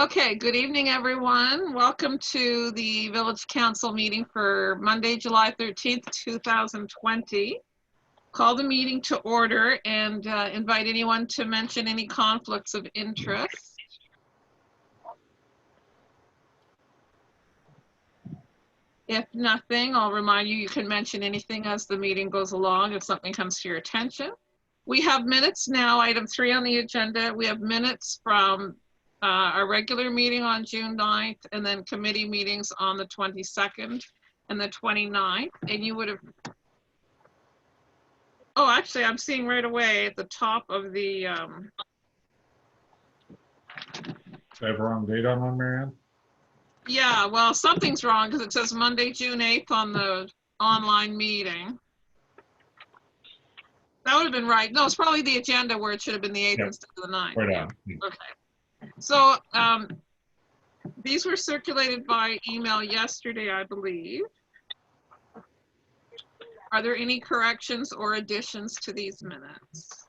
Okay, good evening, everyone. Welcome to the Village Council meeting for Monday, July 13th, 2020. Call the meeting to order and invite anyone to mention any conflicts of interest. If nothing, I'll remind you, you can mention anything as the meeting goes along if something comes to your attention. We have minutes now, item 3 on the agenda. We have minutes from our regular meeting on June 9th, and then committee meetings on the 22nd and the 29th. And you would have, oh, actually, I'm seeing right away at the top of the, I have a wrong date on one, Marianne? yeah, well, something's wrong because it says Monday, June 8th on the online meeting. That would have been right. No, it's probably the agenda where it should have been the 8th Yep. instead of the 9th. Right Yeah. on. Okay. So these were circulated by email yesterday, I believe. Are there any corrections or additions to these minutes?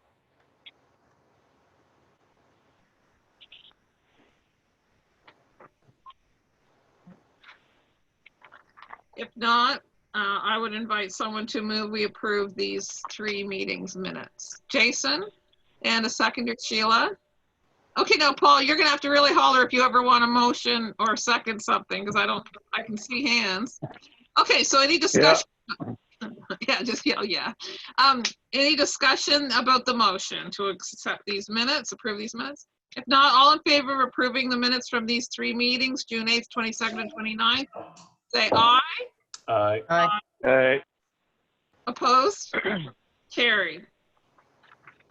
If not, I would invite someone to move we approve these 3 meetings minutes. Jason, and a seconder, Sheila. Okay, now, Paul, you're gonna have to really holler if you ever want a motion or second something, because I can see hands. Okay, so any discussion? Yeah, just yell, yeah. Any discussion about the motion to accept these minutes, approve these minutes? If not, all in favor of approving the minutes from these 3 meetings, June 8th, 22nd, and 29th, say aye. Aye. Aye. Opposed? Carried.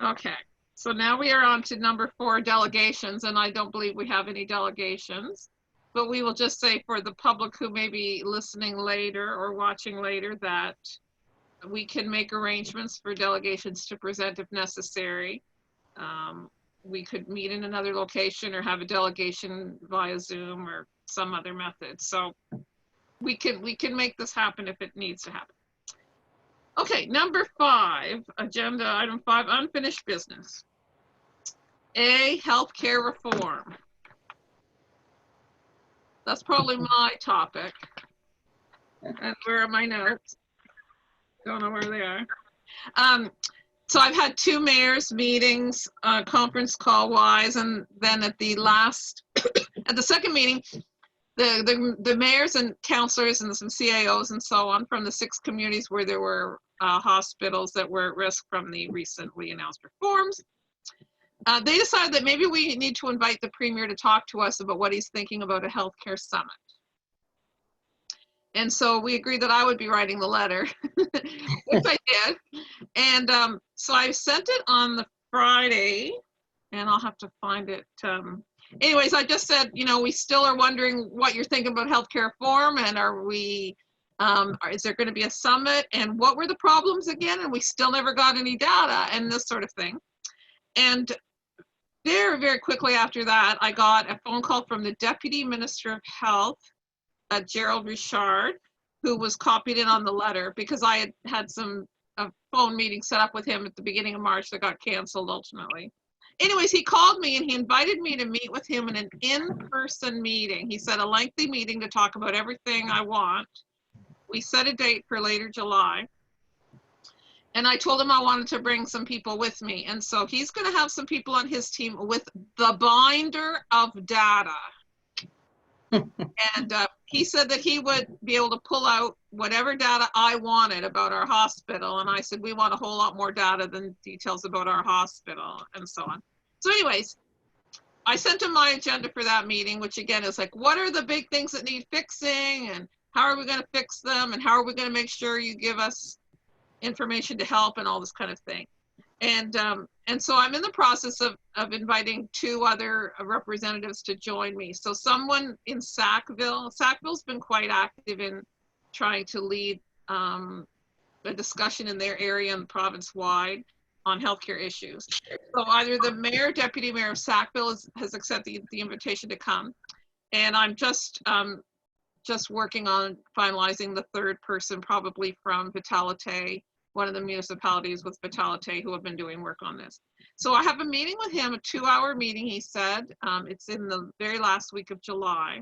Okay, so now we are on to number 4, delegations, and I don't believe we have any delegations, but we will just say for the public who may be listening later or watching later that we can make arrangements for delegations to present if necessary. We could meet in another location or have a delegation via Zoom or some other method. So we can make this happen if it needs to happen. Okay, number 5, agenda item 5, unfinished business. A, healthcare reform. That's probably my topic. And where are my notes? Don't know where they are. So I've had 2 mayors meetings, conference call wise, and then at the last, at the second meeting, the mayors and councilors and some CAOs and so on from the 6 communities where there were hospitals that were at risk from the recently announced reforms. They decided that maybe we need to invite the premier to talk to us about what he's thinking about a healthcare summit. And so we agreed that I would be writing the letter, which I did. And so I sent it on the Friday, and I'll have to find it. Anyways, I just said, you know, we still are wondering what you're thinking about healthcare reform, and are we, is there going to be a summit, and what were the problems again? And we still never got any data and this sort of thing. And very, very quickly after that, I got a phone call from the Deputy Minister of Health, Gerald Richard, who was copied in on the letter because I had some phone meeting set up with him at the beginning of March that got canceled ultimately. Anyways, he called me and he invited me to meet with him in an in-person meeting. He said a lengthy meeting to talk about everything I want. We set a date for later July. And I told him I wanted to bring some people with me. And so he's going to have some people on his team with the binder of data. And he said that he would be able to pull out whatever data I wanted about our hospital. And I said, we want a whole lot more data than details about our hospital and so on. So anyways, I sent him my agenda for that meeting, which again is like, what are the big things that need fixing and how are we going to fix them? And how are we going to make sure you give us information to help and all this kind of thing. And so I'm in the process of inviting 2 other representatives to join me. So someone in Sackville's been quite active in trying to lead a discussion in their area and province-wide on healthcare issues. So either the mayor, deputy mayor of Sackville has accepted the invitation to come. And I'm just working on finalizing the 3rd person, probably from Vitalité, one of the municipalities with Vitalité who have been doing work on this. So I have a meeting with him, a 2-hour meeting, he said. It's in the very last week of July.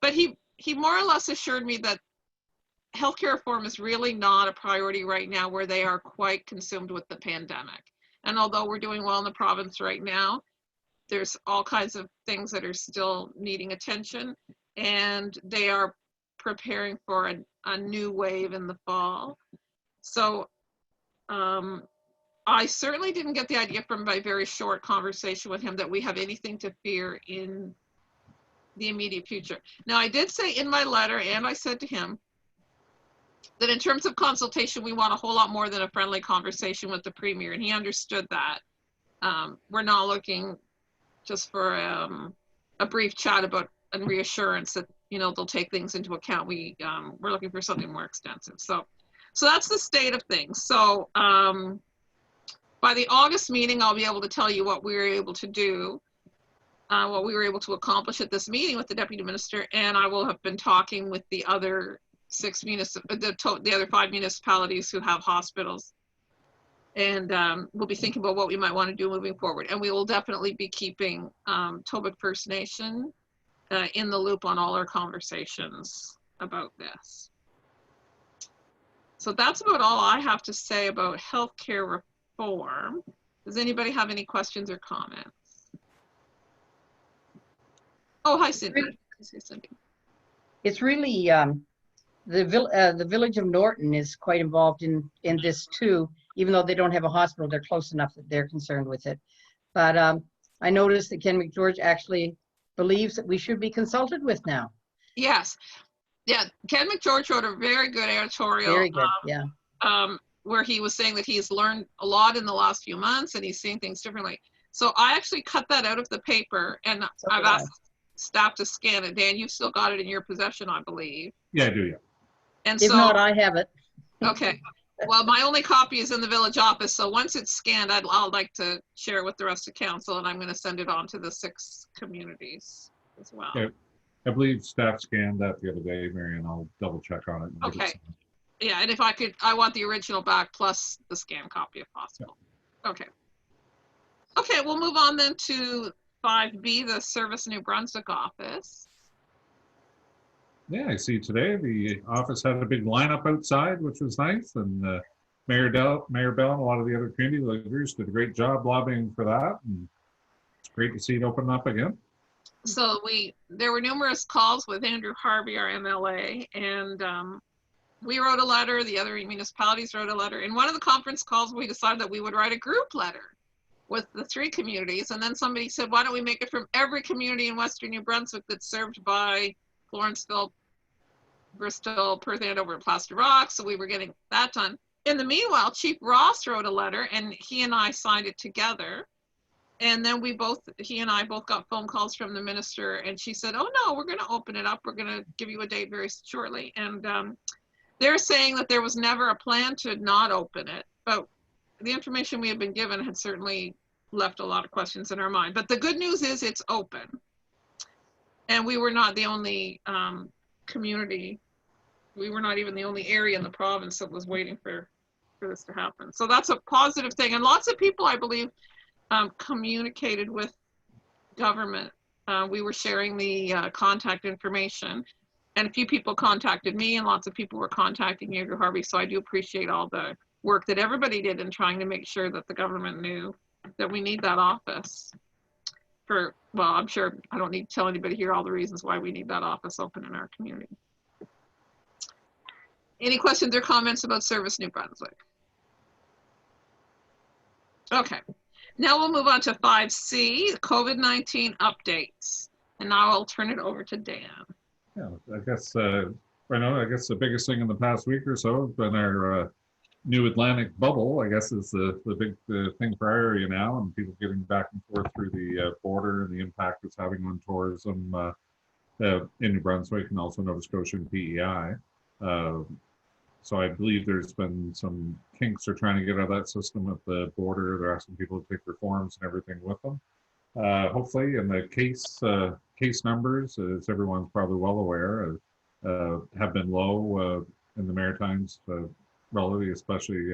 But he more or less assured me that healthcare reform is really not a priority right now, where they are quite consumed with the pandemic. And although we're doing well in the province right now, there's all kinds of things that are still needing attention, and they are preparing for a new wave in the fall. So I certainly didn't get the idea from my very short conversation with him that we have anything to fear in the immediate future. Now, I did say in my letter, and I said to him, that in terms of consultation, we want a whole lot more than a friendly conversation with the Premier, and he understood that. We're not looking just for a brief chat about and reassurance that, you know, they'll take things into account. We're looking for something more extensive. So that's the state of things. So by the August meeting, I'll be able to tell you what we were able to do, what we were able to accomplish at this meeting with the Deputy Minister, and I will have been talking with the other the other 5 municipalities who have hospitals, and we'll be thinking about what we might want to do moving forward. And we will definitely be keeping Tobic First Nation in the loop on all our conversations about this. So that's about all I have to say about healthcare reform. Does anybody have any questions or comments? Oh, hi, Cindy. It's really the village of Norton is quite involved in this too, even though they don't have a hospital. They're close enough that they're concerned with it. But I noticed that Ken McGeorge actually believes that we should be consulted with now. Yes. Yeah, Ken McGeorge wrote a very good editorial. Very good, yeah. Where he was saying that he's learned a lot in the last few months and he's seeing things differently. So I actually cut that out of the paper, and So I've asked staff to scan it. Dan, you've still got it in your possession, I believe. Yeah, I do, yeah. And if so, not, I have it. Okay. Well, my only copy is in the village office. So once it's scanned, I'd like to share it with the rest of council, and I'm going to send it on to the 6 communities as well. Yeah. I believe staff scanned that the other day, Marion. I'll double check on it. And give it Okay. some- Yeah, and if I could, I want the original back plus the scanned copy if possible. Okay. Okay, we'll move on then to 5B, the Service New Brunswick office. Yeah, I see today the office had a big lineup outside, which was nice. And Mayor Bell and a lot of the other community leaders did a great job lobbying for that. And it's great to see it open up again. So there were numerous calls with Andrew Harvey, our MLA, and we wrote a letter, the other municipalities wrote a letter. In one of the conference calls, we decided that we would write a group letter with the 3 communities. And then somebody said, why don't we make it from every community in Western New Brunswick that's served by Lawrenceville, Bristol, Perth, Andover, and Plaster Rock. So we were getting that done. In the meanwhile, Chief Ross wrote a letter, and he and I signed it together. And then he and I both got phone calls from the minister, and she said, oh no, we're going to open it up. We're going to give you a date very shortly. And they're saying that there was never a plan to not open it, but the information we had been given had certainly left a lot of questions in our mind. But the good news is it's open. And we were not the only community. We were not even the only area in the province that was waiting for this to happen. So that's a positive thing. And lots of people, I believe, communicated with government. We were sharing the contact information, and a few people contacted me, and lots of people were contacting Andrew Harvey. So I do appreciate all the work that everybody did in trying to make sure that the government knew that we need that office. Well, I'm sure I don't need to tell anybody here all the reasons why we need that office open in our community. Any questions or comments about Service New Brunswick? Okay, now we'll move on to 5C, COVID-19 updates. And now I'll turn it over to Dan. Yeah, I guess the biggest thing in the past week or so has been our new Atlantic bubble, I guess, is the big thing for our area now, and people getting back and forth through the border and the impact it's having on tourism in New Brunswick and also Nova Scotia and PEI. So I believe there's been some kinks they're trying to get out of that system at the border. They're asking people to take their forms and everything with them. Hopefully, and the case numbers, as everyone's probably well aware, have been low in the Maritimes, relatively, especially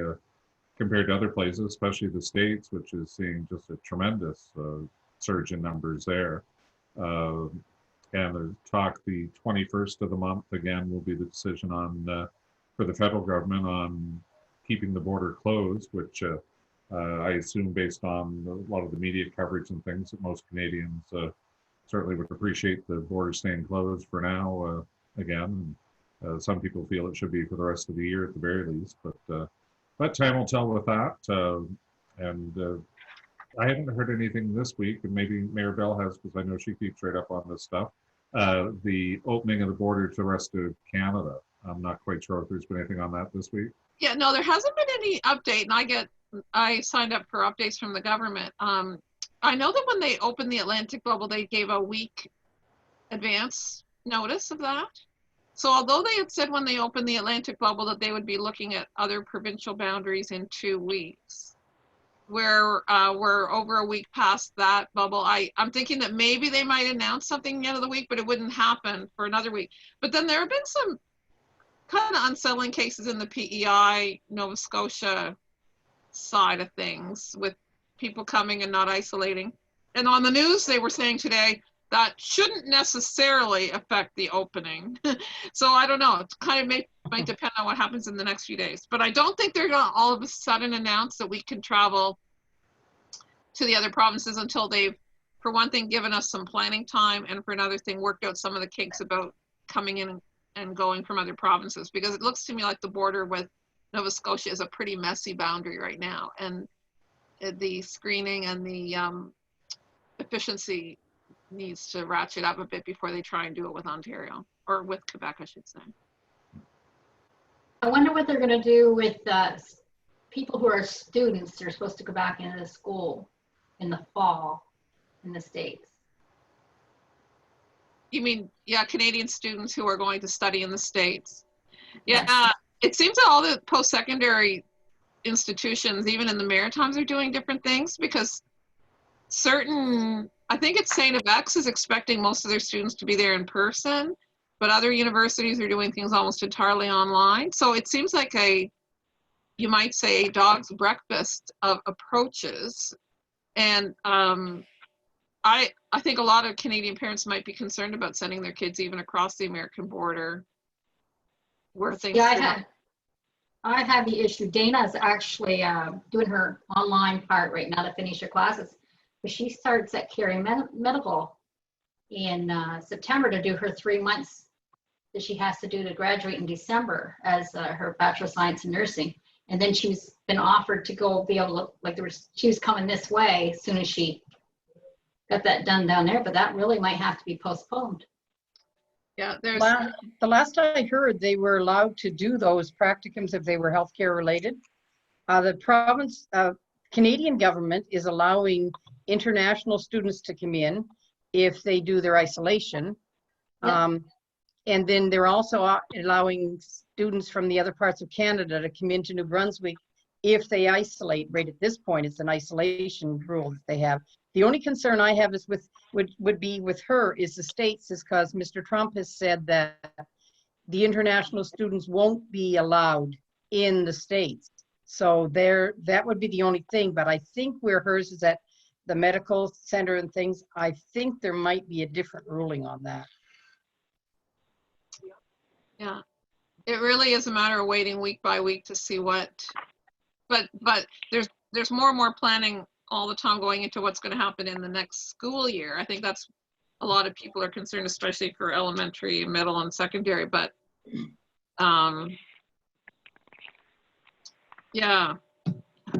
compared to other places, especially the States, which is seeing just a tremendous surge in numbers there. Uh, and the talk the 21st of the month again will be the decision on for the federal government on keeping the border closed, which I assume based on a lot of the media coverage and things that most Canadians certainly would appreciate the border staying closed for now again. Some people feel it should be for the rest of the year at the very least, but time will tell with that. I haven't heard anything this week, and maybe Mayor Bell has, because I know she keeps right up on this stuff. The opening of the border to the rest of Canada. I'm not quite sure if there's been anything on that this week. Yeah, no, there hasn't been any update, and I signed up for updates from the government. I know that when they opened the Atlantic bubble, they gave a week advance notice of that. So although they had said when they opened the Atlantic bubble that they would be looking at other provincial boundaries in 2 weeks, we're over a week past that bubble. I'm thinking that maybe they might announce something at the end of the week, but it wouldn't happen for another week. But then there have been some kind of unsettling cases in the PEI, Nova Scotia side of things, with people coming and not isolating. And on the news, they were saying today that shouldn't necessarily affect the opening. So I don't know. It kind of might depend on what happens in the next few days. But I don't think they're going to all of a sudden announce that we can travel to the other provinces until they've, for one thing, given us some planning time, and for another thing, worked out some of the kinks about coming in and going from other provinces. Because it looks to me like the border with Nova Scotia is a pretty messy boundary right now. And the screening and the efficiency needs to ratchet up a bit before they try and do it with Ontario, or with Quebec, I should say. I wonder what they're going to do with people who are students. They're supposed to go back into the school in the fall in the States. You mean, yeah, Canadian students who are going to study in the States. Yeah, Yes. it seems that all the post-secondary institutions, even in the Maritimes, are doing different things, because I think it's St. FX is expecting most of their students to be there in person, but other universities are doing things almost entirely online. So it seems like you might say, a dog's breakfast of approaches. And I think a lot of Canadian parents might be concerned about sending their kids even across the American border, where things. Yeah, I have the issue. Dana's actually doing her online part right now to finish her classes. But she starts at Carey Medical in September to do her 3 months that she has to do to graduate in December as her Bachelor of Science in Nursing. And then she's been offered to go be able to, she was coming this way as soon as she got that done down there, but that really might have to be postponed. Yeah, the last I heard, they were allowed to do those practicums if they were healthcare related. The province, Canadian government is allowing international students to come in if they do their isolation. Yeah. And then they're also allowing students from the other parts of Canada to come into New Brunswick if they isolate. Right at this point, it's an isolation rule that they have. The only concern I have is would be with her is the States, is because Mr. Trump has said that the international students won't be allowed in the States. So that would be the only thing. But I think where hers is at the medical center and things, I think there might be a different ruling on that. Yeah, it really is a matter of waiting week by week to see what, but there's more and more planning all the time going into what's going to happen in the next school year. I think that's a lot of people are concerned, especially for elementary, middle, and secondary. But yeah,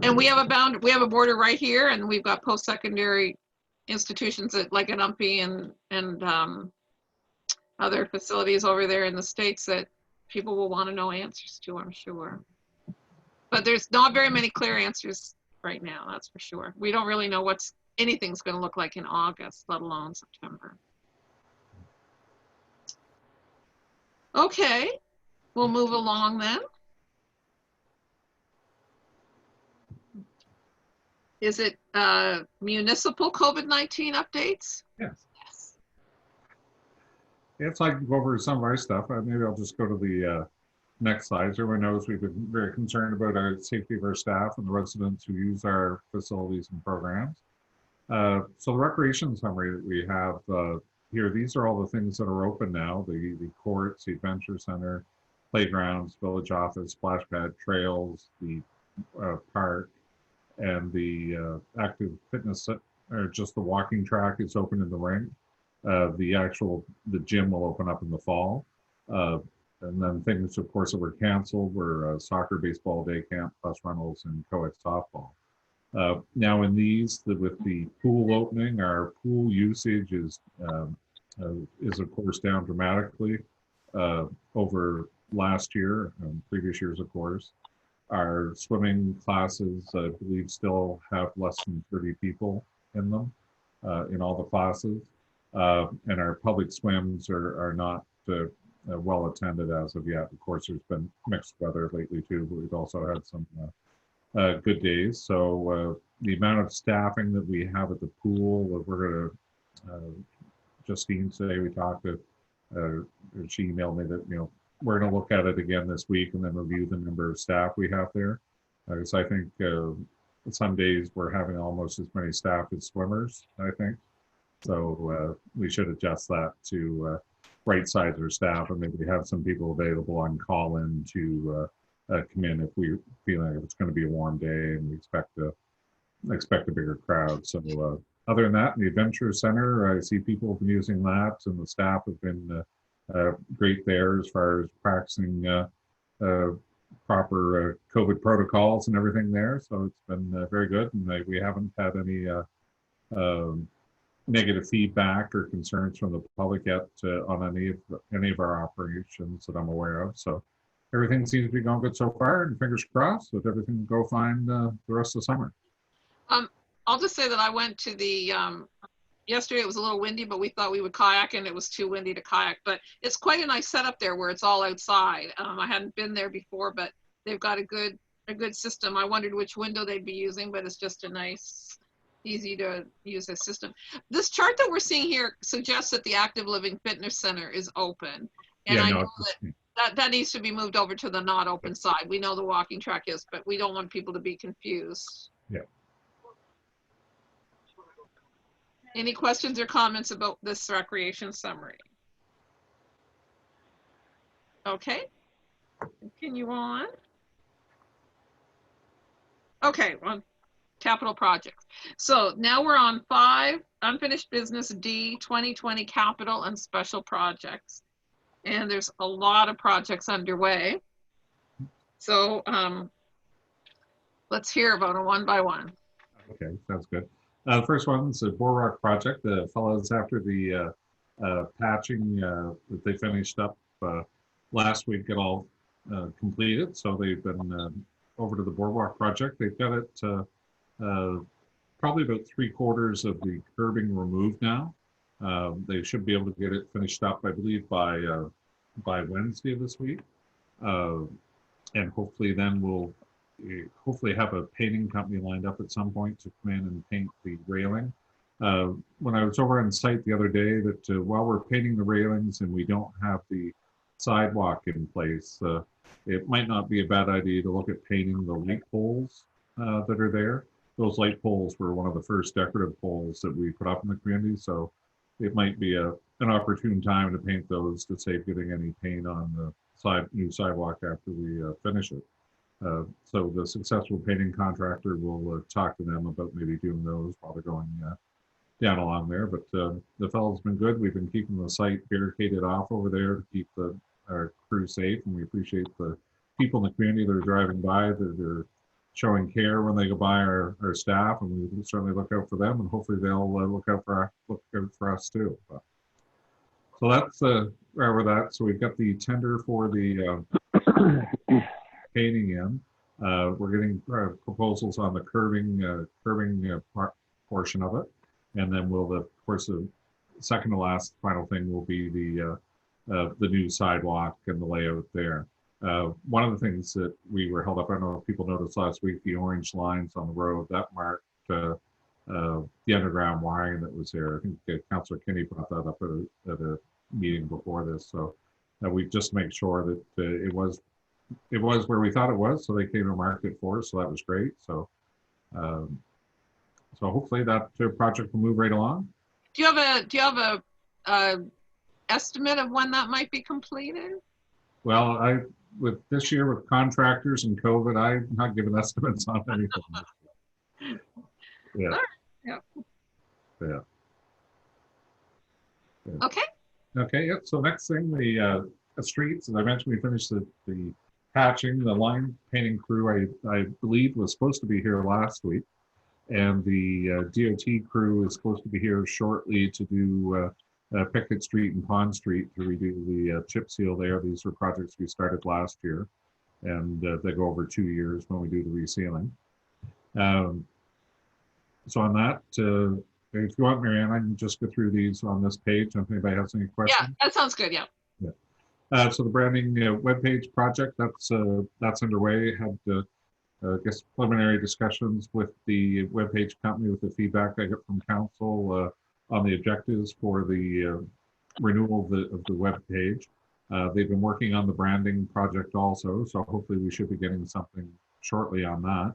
and we have a border right here, and we've got post-secondary institutions like at UMPI and other facilities over there in the States that people will want to know answers to, I'm sure. But there's not very many clear answers right now, that's for sure. We don't really know what anything's going to look like in August, let alone September. Okay, we'll move along then. Is it municipal COVID-19 updates? Yes. Yes. Yeah, so I can go over some of our stuff. Maybe I'll just go to next slide. Everyone knows we've been very concerned about our safety of our staff and the residents who use our facilities and programs. So the recreation summary that we have here, these are all the things that are open now: the courts, the adventure center, playgrounds, village office, splash pad, trails, the park, and the active fitness, or just the walking track is open in the ring. The gym will open up in the fall. And then things, of course, that were canceled were soccer, baseball, day camp, bus rentals, and co-ed softball. Now in these, with the pool opening, our pool usage is of course down dramatically over last year and previous years, of course. Our swimming classes, I believe, still have less than 30 people in them, in all the classes. And our public swims are not well attended as of yet. Of course, there's been mixed weather lately too, but we've also had some good days. So the amount of staffing that we have at the pool, we're going to, Justine today, we talked to, she emailed me that, we're going to look at it again this week and then review the number of staff we have there. Because I think some days we're having almost as many staff as swimmers, I think. So we should adjust that to right size our staff and maybe have some people available on call in to come in if we feel like it's going to be a warm day and we expect a bigger crowd. So other than that, in the Adventure Center, I see people have been using that, and the staff have been great there as far as practicing proper COVID protocols and everything there. So it's been very good, and we haven't had any negative feedback or concerns from the public yet on any of our operations that I'm aware of. So everything seems to be going good so far, and fingers crossed that everything will go fine the rest of the summer. I'll just say that I went to the, yesterday it was a little windy, but we thought we would kayak and it was too windy to kayak, but it's quite a nice setup there where it's all outside. I hadn't been there before, but they've got a good system. I wondered which window they'd be using, but it's just a nice, easy to use a system. This chart that we're seeing here suggests that the Active Living Fitness Center is open. And yeah, I know that needs to be moved over to the not open side. We know the walking track is, but we don't want people to be confused. Yeah. Any questions or comments about this recreation summary? Okay, continue on. Okay, on capital projects. So now we're on 5, unfinished business D, 2020 capital and special projects. And there's a lot of projects underway. So let's hear about them one by one. Okay, sounds good. The first one is the Boardwalk project. The fellows, after the patching that they finished up last week, get all completed. So they've been over to the Boardwalk project. They've got it probably about 3/4 of the curbing removed now. They should be able to get it finished up, I believe, by Wednesday of this week. And hopefully then we'll hopefully have a painting company lined up at some point to come in and paint the railing. When I was over on site the other day, that while we're painting the railings and we don't have the sidewalk in place, it might not be a bad idea to look at painting the light poles that are there. Those light poles were one of the first decorative poles that we put up in the community, so it might be an opportune time to paint those to save getting any paint on the new sidewalk after we finish it. So the successful painting contractor will talk to them about maybe doing those while they're going down along there. But the fellow's been good. We've been keeping the site barricaded off over there to keep our crew safe, and we appreciate the people in the community that are driving by, that are showing care when they go by our staff, and we certainly look out for them, and hopefully they'll look out for us too. But, so that's where we're at. So we've got the tender for the painting in. We're getting proposals on the curbing portion of it, and then of course the second to last final thing will be the new sidewalk and the layout there. One of the things that we were held up, I don't know if people noticed last week, the orange lines on the road that marked the underground wiring that was there. I think Councillor Kinney brought that up at a meeting before this. So we just make sure that it was it was where we thought it was, so they came to market for us, so that was great. So, um, so hopefully that project will move right along. Do you have a estimate of when that might be completed? Well, with this year with contractors and COVID, I'm not giving estimates on anything. Yeah. Yeah. Yeah. Okay. Okay. Yep. So next thing, the streets, as I mentioned, we finished the patching. The line painting crew, I believe, was supposed to be here last week, and the DOT crew is supposed to be here shortly to do Pickett Street and Pond Street to redo the chip seal there. These are projects we started last year, and they go over 2 years when we do the resealing. So on that, if you want, Marianne, I can just go through these on this page. If anybody has any questions. Yeah, that sounds good. Yeah. So the branding webpage project, that's underway. Had I guess preliminary discussions with the webpage company with the feedback I got from council on the objectives for the renewal of the web page. They've been working on the branding project also, so hopefully we should be getting something shortly on that.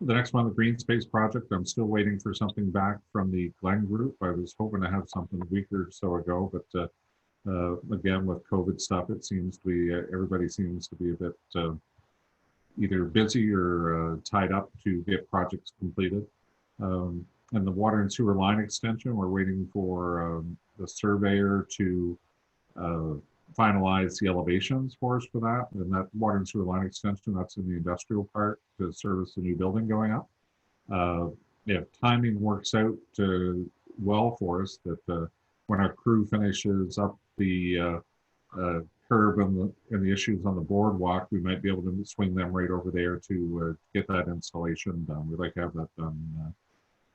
The next one, the green space project, I'm still waiting for something back from the Glen Group. I was hoping to have something a week or so ago, but again, with COVID stuff, it seems to be, everybody seems to be a bit either busy or tied up to get projects completed. And the water and sewer line extension, we're waiting for the surveyor to finalize the elevations for us for that. And that water and sewer line extension, that's in the industrial part to service the new building going up. If timing works out well for us, that when our crew finishes up the curb and the issues on the boardwalk, we might be able to swing them right over there to get that installation done. We'd like to have that done,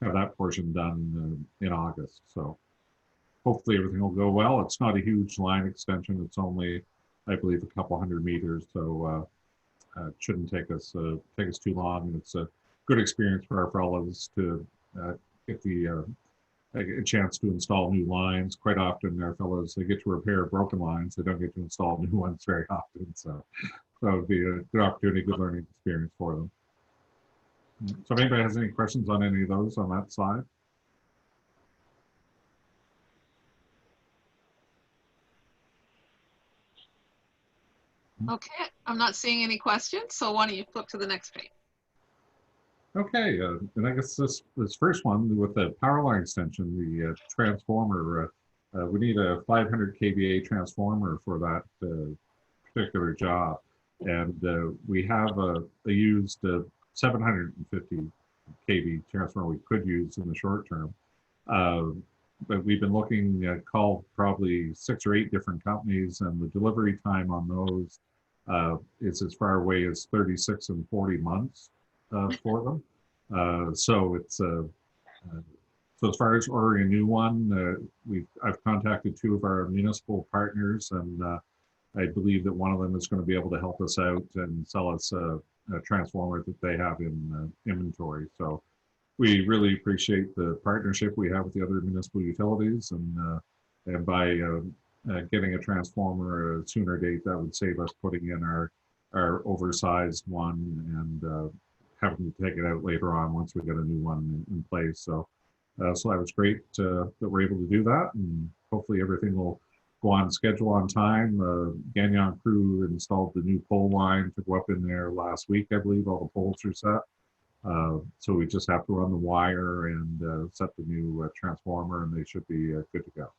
have that portion done in August. So hopefully everything will go well. It's not a huge line extension. It's only, I believe, a couple hundred meters. So it shouldn't take us too long. And it's a good experience for our fellows to get a chance to install new lines. Quite often our fellows, they get to repair broken lines. They don't get to install new ones very often. So it would be a good opportunity, good learning experience for them. So if anybody has any questions on any of those on that side? Okay. I'm not seeing any questions. So why don't you flip to the next page? Okay, and I guess this first one with the power line extension, the transformer, we need a 500 kVA transformer for that particular job. And we have a used 750 kV transformer we could use in the short term. But we've been looking, called probably 6 or 8 different companies, and the delivery time on those is as far away as 36 and 40 months for them. So it's so as far as ordering a new one, I've contacted 2 of our municipal partners, and I believe that one of them is going to be able to help us out and sell us a transformer that they have in inventory. So we really appreciate the partnership we have with the other municipal utilities, and by getting a transformer a sooner date, that would save us putting in our oversized one and having to take it out later on once we get a new one in place. So so that was great that we're able to do that, and hopefully everything will go on schedule on time. Gagnon crew installed the new pole line to go up in there last week, I believe. All the poles are set. So we just have to run the wire and set the new transformer, and they should be good to go.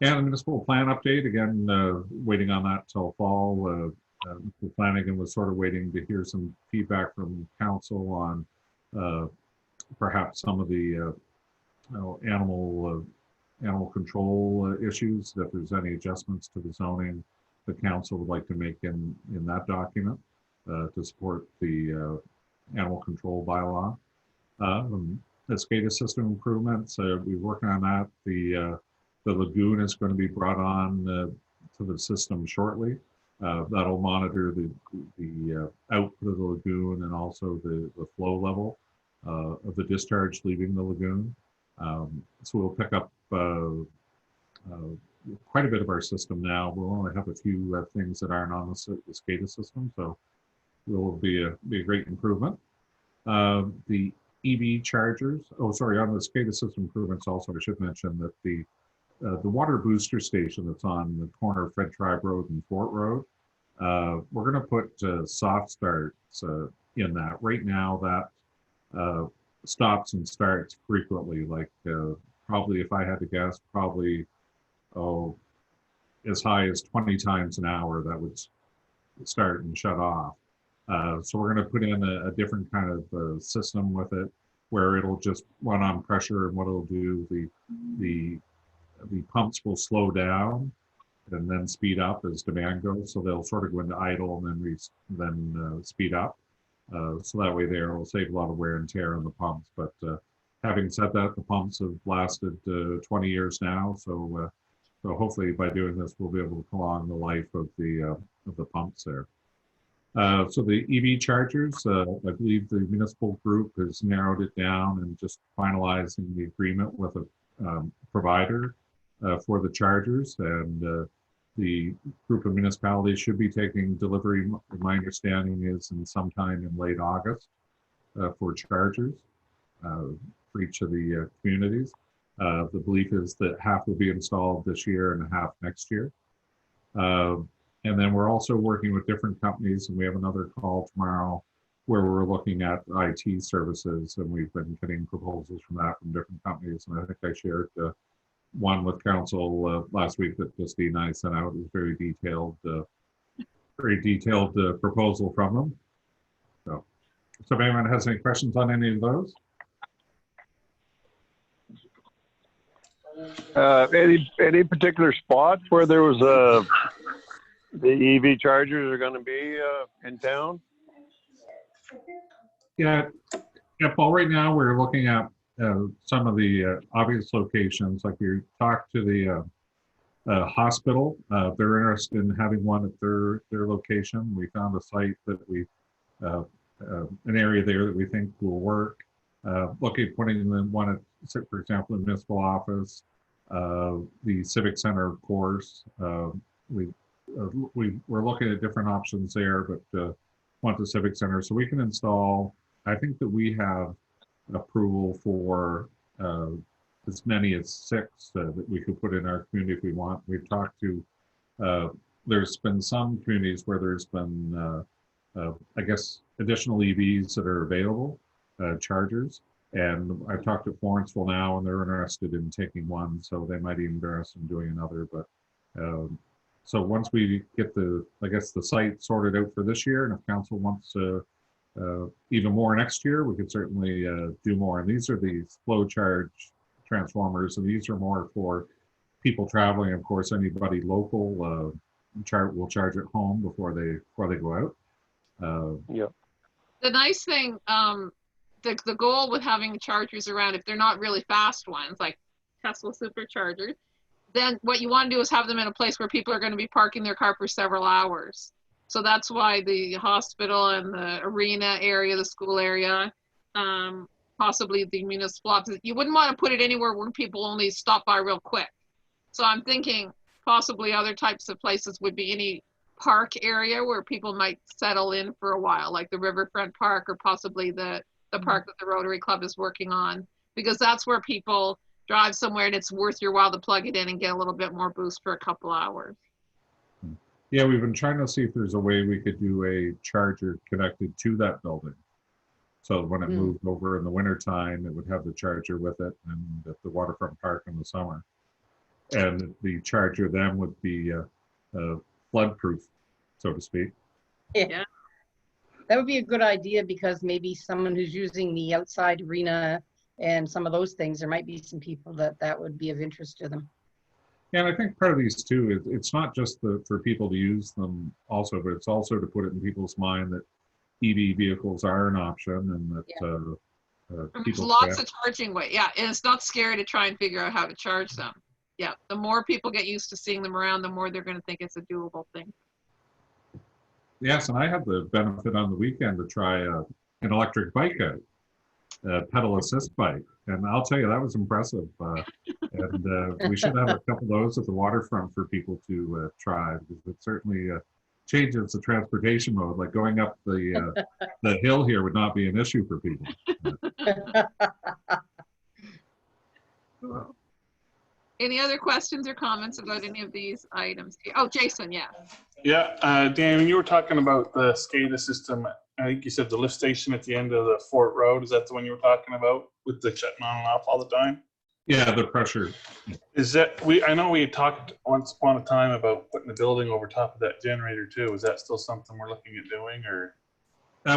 And the municipal plan update, again, waiting on that till fall. Mr. Flanagan was sort of waiting to hear some feedback from council on perhaps some of the animal control issues, if there's any adjustments to the zoning the council would like to make in that document to support the animal control bylaw. The SCADA system improvements, we're working on that. The lagoon is going to be brought on to the system shortly. That'll monitor the output of the lagoon and also the flow level of the discharge leaving the lagoon. So we'll pick up quite a bit of our system now. We'll only have a few things that aren't on the SCADA system, so it will be a great improvement. The EV chargers, oh, sorry, on the SCADA system improvements also, I should mention that the water booster station that's on the corner of Fred Tribe Road and Fort Road, we're going to put soft starts in that. Right now, that stops and starts frequently, like probably, if I had to guess, probably, as high as 20 times an hour that would start and shut off. So we're going to put in a different kind of system with it, where it'll just run on pressure, and what it'll do, the pumps will slow down and then speed up as demand goes. So they'll sort of go into idle and then speed up. So that way there will save a lot of wear and tear on the pumps. But having said that, the pumps have lasted 20 years now. So hopefully by doing this, we'll be able to prolong the life of the pumps there. So the EV chargers, I believe the municipal group has narrowed it down and just finalizing the agreement with a provider for the chargers, and the group of municipalities should be taking delivery. My understanding is in sometime in late August for chargers for each of the communities. The belief is that half will be installed this year and half next year. And then we're also working with different companies, and we have another call tomorrow where we're looking at IT services, and we've been getting proposals from different companies. And I think I shared one with council last week that Justine and I sent out. It was very detailed proposal from them. So if anyone has any questions on any of those. Any particular spots where there was the EV chargers are going to be in town? Yeah, Paul, right now we're looking at some of the obvious locations. Like we talked to the hospital, they're interested in having one at their location. We found a site that an area there that we think will work. Looking at putting in one at, for example, the municipal office, the civic center, of course. We're looking at different options there, but want the civic center, so we can install. I think that we have approval for as many as 6 that we could put in our community if we want. We've talked to, there's been some communities where there's been, I guess, additional EVs that are available, chargers. And I've talked to Florenceville now, and they're interested in taking one, so they might even be interested in doing another. But so once we get the site sorted out for this year, and if council wants even more next year, we could certainly do more. And these are these flow charge transformers, and these are more for people traveling. Of course, anybody local will charge at home before they go out. Yeah. The nice thing, the goal with having chargers around, if they're not really fast ones like Tesla superchargers, then what you want to do is have them in a place where people are going to be parking their car for several hours. So that's why the hospital and the arena area, the school area, possibly the municipal office, you wouldn't want to put it anywhere where people only stop by real quick. So I'm thinking possibly other types of places would be any park area where people might settle in for a while, like the Riverfront Park, or possibly the park that the Rotary Club is working on, because that's where people drive somewhere and it's worth your while to plug it in and get a little bit more boost for a couple hours. Yeah, we've been trying to see if there's a way we could do a charger connected to that building. So when it moved over in the wintertime, it would have the charger with it, and at the Waterfront Park in the summer. And the charger then would be flood proof, so to speak. Yeah. That would be a good idea, because maybe someone who's using the outside arena and some of those things, there might be some people that would be of interest to them. Yeah, and I think part of these too, it's not just for people to use them also, but it's also to put it in people's mind that EV vehicles are an option, and that There's lots of charging ways. Yeah, and it's not scary to try and figure out how to charge them. Yeah, the more people get used to seeing them around, the more they're going to think it's a doable thing. Yes, and I had the benefit on the weekend to try an electric bike out, a pedal assist bike, and I'll tell you, that was impressive. And we should have a couple of those at the waterfront for people to try, because it certainly changes the transportation mode. Like going up the hill here would not be an issue for people. Cool. Any other questions or comments about any of these items? Oh, Jason, yeah. Yeah, Dan, when you were talking about the SCADA system, I think you said the lift station at the end of the Fort Road. Is that the one you were talking about with the shutting on and off all the time? Yeah, the pressure. Is that I know we had talked once upon a time about putting the building over top of that generator too. Is that still something we're looking at doing, or?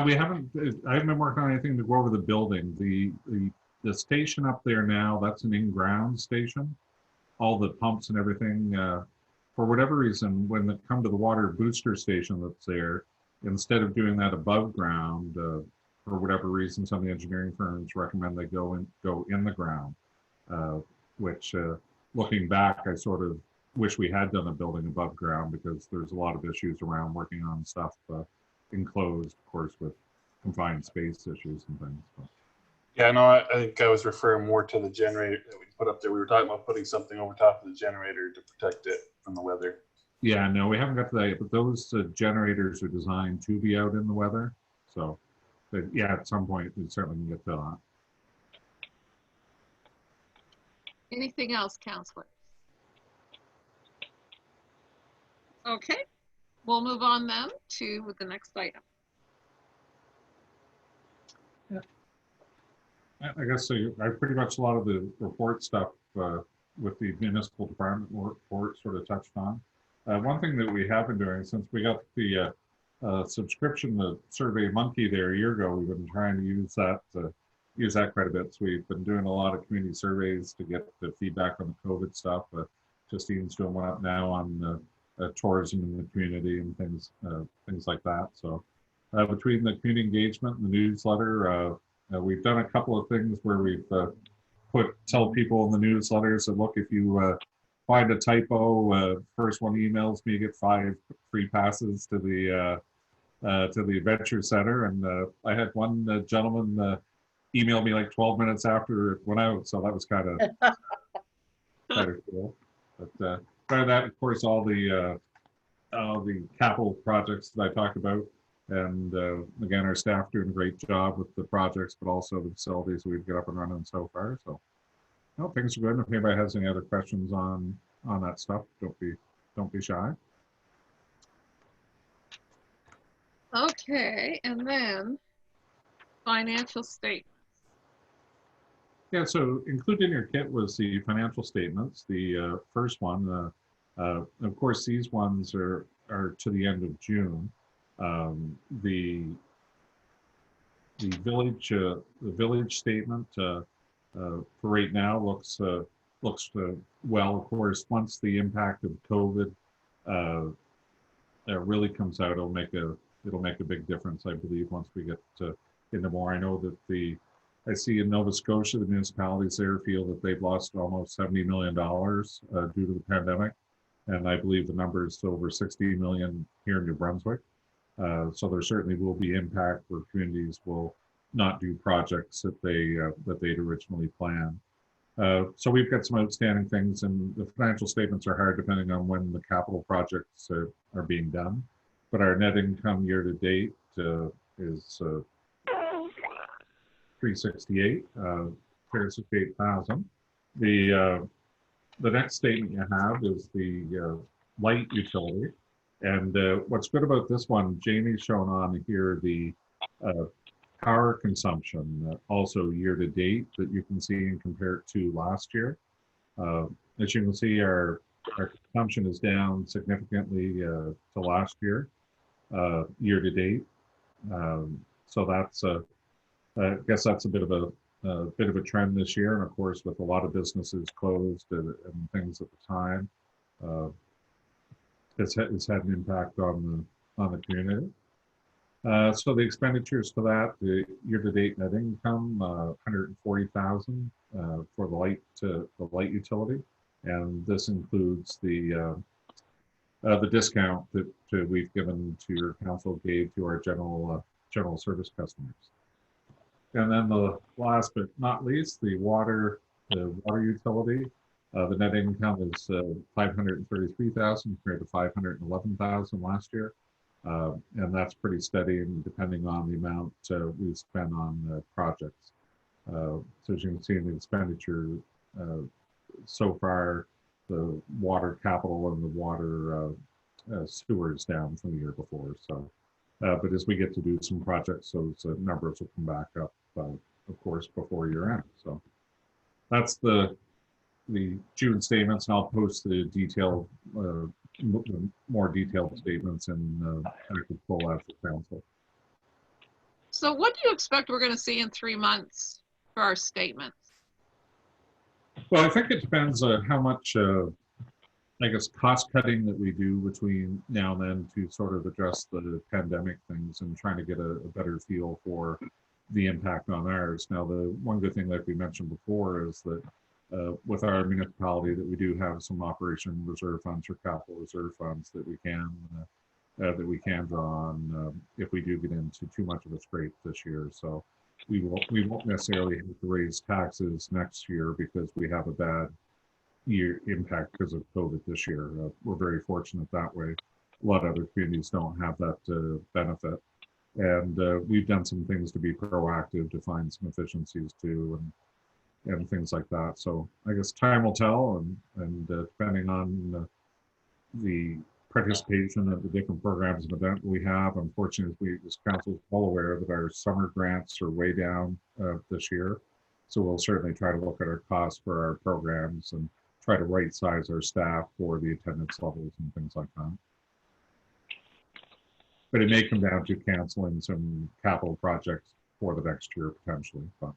We haven't. I haven't been working on anything to go over the building. The station up there now, that's an in-ground station. All the pumps and everything. For whatever reason, when it come to the water booster station that's there, instead of doing that above ground, for whatever reason, some of the engineering firms recommend they go in the ground. Which, looking back, I sort of wish we had done a building above ground, because there's a lot of issues around working on stuff enclosed, of course, with confined space issues and things. But. Yeah, no, I think I was referring more to the generator that we put up there. We were talking about putting something over top of the generator to protect it from the weather. Yeah, no, we haven't got to that yet, but those generators are designed to be out in the weather. So, but yeah, at some point, we certainly can get to that. Anything else, Counselor? Okay, we'll move on then to the next item. I guess so. I pretty much a lot of the report stuff with the municipal department report sort of touched on. One thing that we have been doing since we got the subscription to Survey Monkey there a year ago, we've been trying to use that quite a bit. So we've been doing a lot of community surveys to get the feedback on the COVID stuff. Justine's doing one up now on tourism in the community and things like that. So between the community engagement and the newsletter, we've done a couple of things where we've tell people in the newsletters that, look, if you find a typo, first one emails me, you get 5 free passes to the Adventure Center. And I had one gentleman email me like 12 minutes after it went out, so that was kind of cool. But part of that, of course, all the capital projects that I talked about. And again, our staff doing a great job with the projects, but also the facilities we've got up and running so far. So, no, things are good. If anybody has any other questions on that stuff, don't be shy. Okay, and then financial statements. Yeah, so included in your kit was the financial statements. The first one, of course, these ones are to the end of June. The village statement for right now looks well. Of course, once the impact of COVID really comes out, it'll make a big difference, I believe, once we get into more. I know that I see in Nova Scotia, the municipalities there feel that they've lost almost $70 million due to the pandemic, and I believe the number is over 60 million here in New Brunswick. So there certainly will be impact where communities will not do projects that they'd originally planned. So we've got some outstanding things, and the financial statements are hard depending on when the capital projects are being done. But our net income year to date is 368,000. The next statement you have is the light utility. And what's good about this one, Jamie's shown on here the power consumption also year to date that you can see and compare it to last year. As you can see, our consumption is down significantly to last year, year to date. So that's I guess that's a bit of a trend this year, and of course, with a lot of businesses closed and things at the time. It's had an impact on the community. So the expenditures for that, the year-to-date net income, 140,000 for the light utility, and this includes the discount that we've given to your council gave to our general service customers. And then the last but not least, the water utility. The net income is 533,000 compared to 511,000 last year. And that's pretty steady, and depending on the amount we spend on projects. So as you can see in the expenditure so far, the water capital and the water sewer is down from the year before. So, but as we get to do some projects, those numbers will come back up, of course, before year end. So that's the June statements, and I'll post the detailed, more detailed statements in active full out for council. So what do you expect we're going to see in 3 months for our statements? Well, I think it depends how much, I guess, cost cutting that we do between now and then to sort of address the pandemic things and trying to get a better feel for the impact on ours. Now, the one good thing that we mentioned before is that with our municipality that we do have some operation reserve funds or capital reserve funds that we can draw on if we do get into too much of a scrape this year. So we won't necessarily have to raise taxes next year because we have a bad year impact because of COVID this year. We're very fortunate that way. A lot of other communities don't have that benefit. And we've done some things to be proactive to find some efficiencies too, and things like that. So I guess time will tell, and depending on the participation of the different programs and events we have. Unfortunately, we as council is well aware that our summer grants are way down this year. So we'll certainly try to look at our costs for our programs and try to right size our staff for the attendance levels and things like that. But it may come down to canceling some capital projects for the next year potentially. But.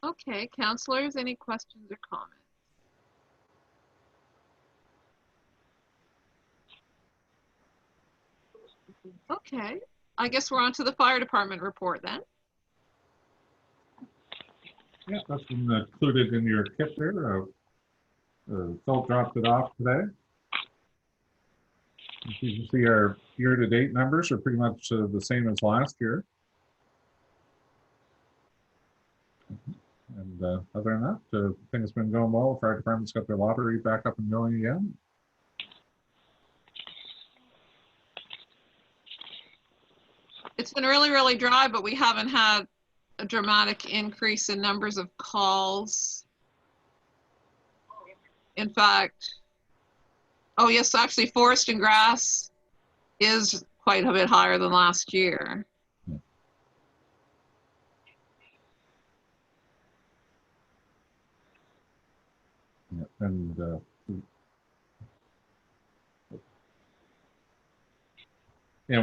Okay, councilors, any questions or comments? Okay, I guess we're on to the fire department report then. Yeah, that's been included in your kit there. Phil dropped it off today. As you can see, our year-to-date numbers are pretty much the same as last year. And other than that, things have been going well. Fire department's got their lottery back up and going again. It's been really, really dry, but we haven't had a dramatic increase in numbers of calls. In fact, oh yes, actually forest and grass is quite a bit higher than last year. Yeah, and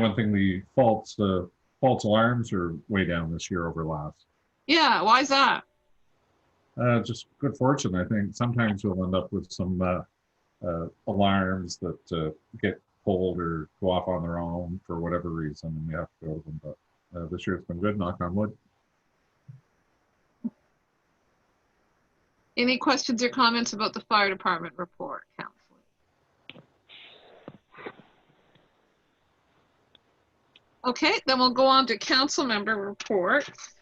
one thing, the false alarms are way down this year over last. Yeah, why is that? Just good fortune, I think. Sometimes we'll end up with some alarms that get pulled or go off on their own for whatever reason, and we have to go to them. But this year it's been good, knock on wood. Any questions or comments about the fire department report, council? Okay, then we'll go on to council member reports.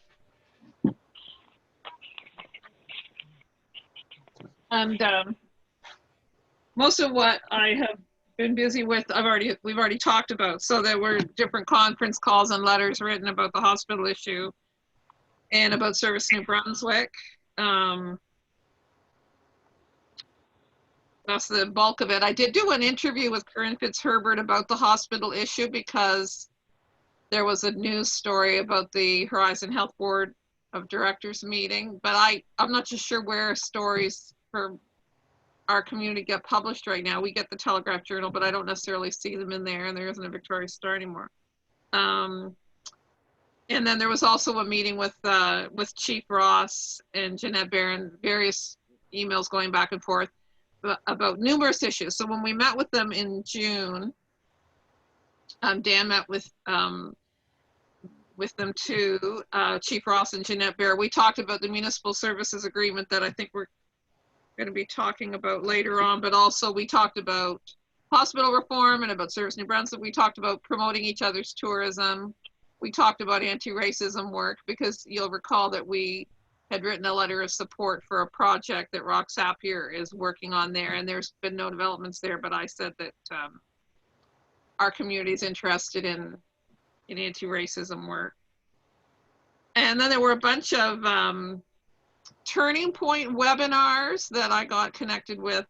And most of what I have been busy with, we've already talked about. So there were different conference calls and letters written about the hospital issue and about Service New Brunswick. That's the bulk of it. I did do an interview with Corinne Fitzherbert about the hospital issue because there was a news story about the Horizon Health Board of Directors meeting, but I'm not just sure where stories for our community get published right now. We get the Telegraph Journal, but I don't necessarily see them in there, and there isn't a Victoria Star anymore. And then there was also a meeting with Chief Ross and Jeanette Barron, various emails going back and forth about numerous issues. So when we met with them in June, Dan met with them too, Chief Ross and Jeanette Bear. We talked about the municipal services agreement that I think we're going to be talking about later on, but also we talked about hospital reform and about Service New Brunswick. We talked about promoting each other's tourism. We talked about anti-racism work because you'll recall that we had written a letter of support for a project that Rock Sapir is working on there, and there's been no developments there, but I said that our community is interested in anti-racism work. And then there were a bunch of Turning Point webinars that I got connected with,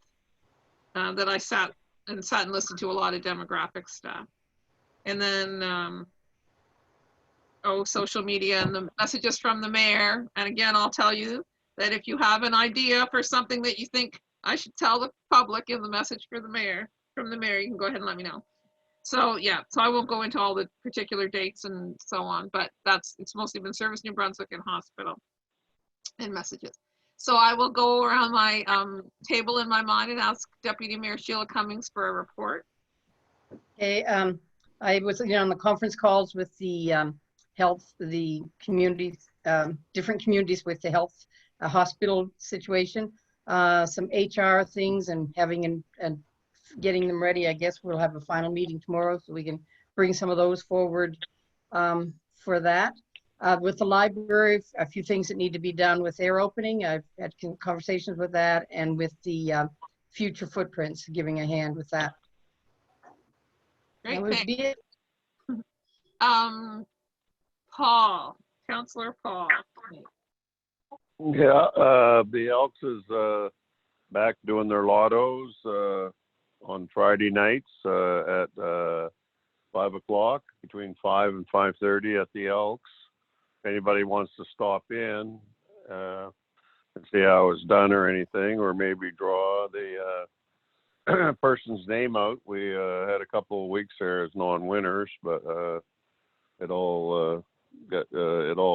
that I sat and listened to a lot of demographic stuff. And then, social media and the messages from the mayor. And again, I'll tell you that if you have an idea for something that you think I should tell the public in the message for the mayor, from the mayor, you can go ahead and let me know. So yeah, so I won't go into all the particular dates and so on, but it's mostly been Service New Brunswick and hospital and messages. So I will go around my table in my mind and ask Deputy Mayor Sheila Cummings for a report. Okay, I was on the conference calls with the health, the communities, different communities with the health hospital situation, some HR things, and having and getting them ready. I guess we'll have a final meeting tomorrow so we can bring some of those forward for that. With the library, a few things that need to be done with their opening. I've had conversations with that, and with the future footprints, giving a hand with that. Great, That would thanks. be it. Paul, Councillor Paul. Yeah, the Elks is back doing their lottos on Friday nights at 5 o'clock, between 5 and 5:30 at the Elks. If anybody wants to stop in and see how it's done or anything, or maybe draw the person's name out. We had a couple of weeks there as non-winners, but it all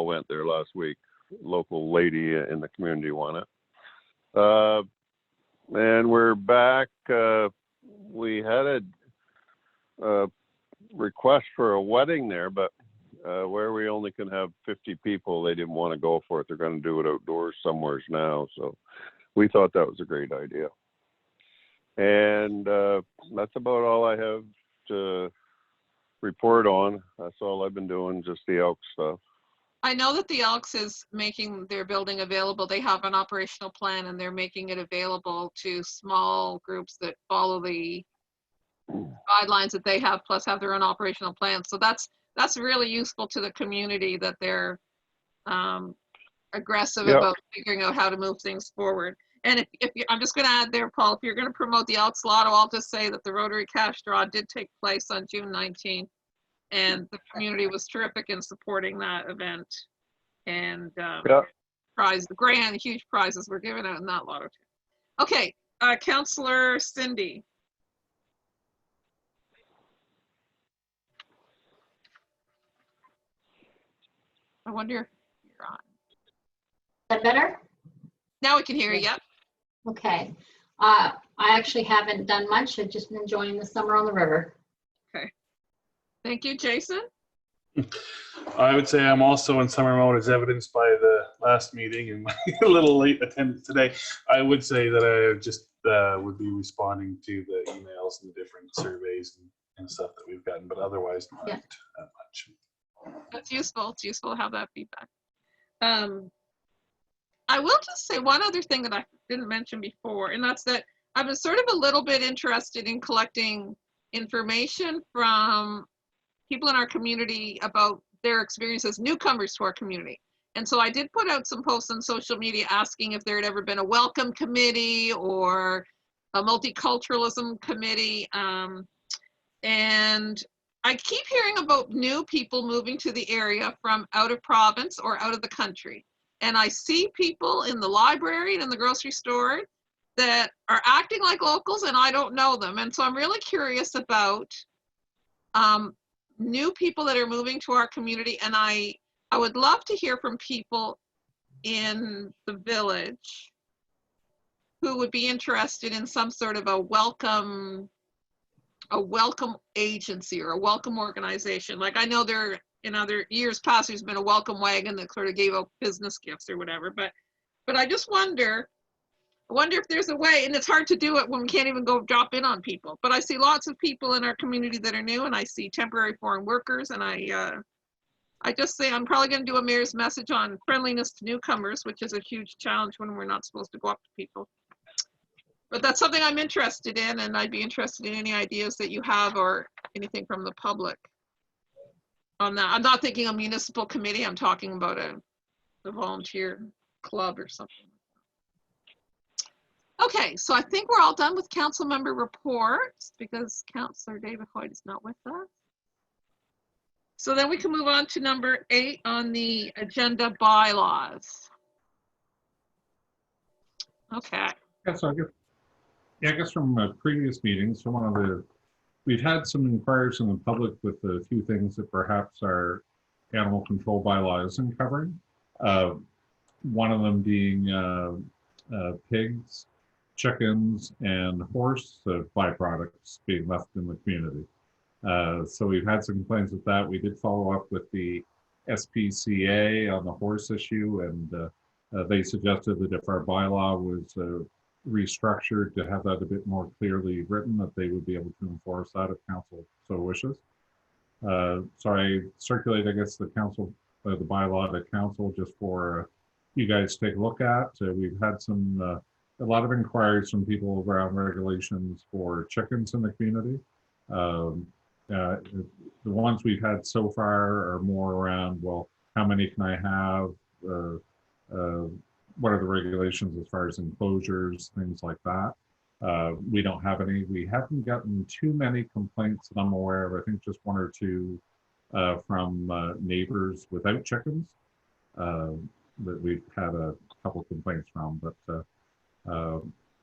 went there last week. Local lady in the community won it. And we're back. We had a request for a wedding there, but where we only can have 50 people, they didn't want to go for it. They're going to do it outdoors somewheres now. So we thought that was a great idea. And that's about all I have to report on. That's all I've been doing, just the Elks stuff. I know that the Elks is making their building available. They have an operational plan and they're making it available to small groups that follow the guidelines that they have, plus have their own operational plan. So that's really useful to the community, that they're aggressive Yep. about figuring out how to move things forward. And if you, I'm just going to add there, Paul, if you're going to promote the Elks Lotto, I'll just say that the Rotary Cash Draw did take place on June 19th. And the community was terrific in supporting that event. And huge prizes were given out in that lotto. Okay, Councillor Cindy. I wonder if you're on. Is that better? Now we can hear you, yep. Okay. I actually haven't done much. I've just been enjoying the summer on the river. Thank you, Jason. I would say I'm also in summer mode, as evidenced by the last meeting and my little late attendance today. I would say that I just would be responding to the emails and the different surveys and stuff that we've gotten, but otherwise not that much. That's useful. It's useful to have that feedback. I will just say one other thing that I didn't mention before, and that's that I was sort of a little bit interested in collecting information from people in our community about their experience as newcomers to our community. And so I did put out some posts on social media asking if there had ever been a welcome committee or a multiculturalism committee. And I keep hearing about new people moving to the area from out of province or out of the country. And I see people in the library and in the grocery store that are acting like locals and I don't know them. And so I'm really curious about new people that are moving to our community. And I would love to hear from people in the village who would be interested in some sort of a welcome agency or a welcome organization. Like I know there in other years past, there's been a welcome wagon that sort of gave out business gifts or whatever, but I just wonder if there's a way, and it's hard to do it when we can't even go drop in on people, but I see lots of people in our community that are new, and I see temporary foreign workers, and I I just say I'm probably going to do a mayor's message on friendliness to newcomers, which is a huge challenge when we're not supposed to go up to people. But that's something I'm interested in, and I'd be interested in any ideas that you have or anything from the public on that. I'm not thinking a municipal committee. I'm talking about a volunteer club or something. Okay, so I think we're all done with council member reports because Councillor David Hoyt is not with us. So then we can move on to number 8 on the agenda, bylaws. Okay. Yeah, so I guess from previous meetings, from one of the, we've had some inquiries from the public with a few things that perhaps our animal control bylaw isn't covering. One of them being pigs, chickens, and horse byproducts being left in the community. So we've had some complaints with that. We did follow up with the SPCA on the horse issue, and they suggested that if our bylaw was restructured to have that a bit more clearly written, that they would be able to enforce that if council so wishes. So I circulate, I guess, the bylaw to council just for you guys to take a look at. We've had a lot of inquiries from people around regulations for chickens in the community. The ones we've had so far are more around, well, how many can I have? What are the regulations as far as enclosures, things like that. We don't have any. We haven't gotten too many complaints that I'm aware of. I think just 1 or 2 from neighbors without chickens that we've had a couple complaints from. But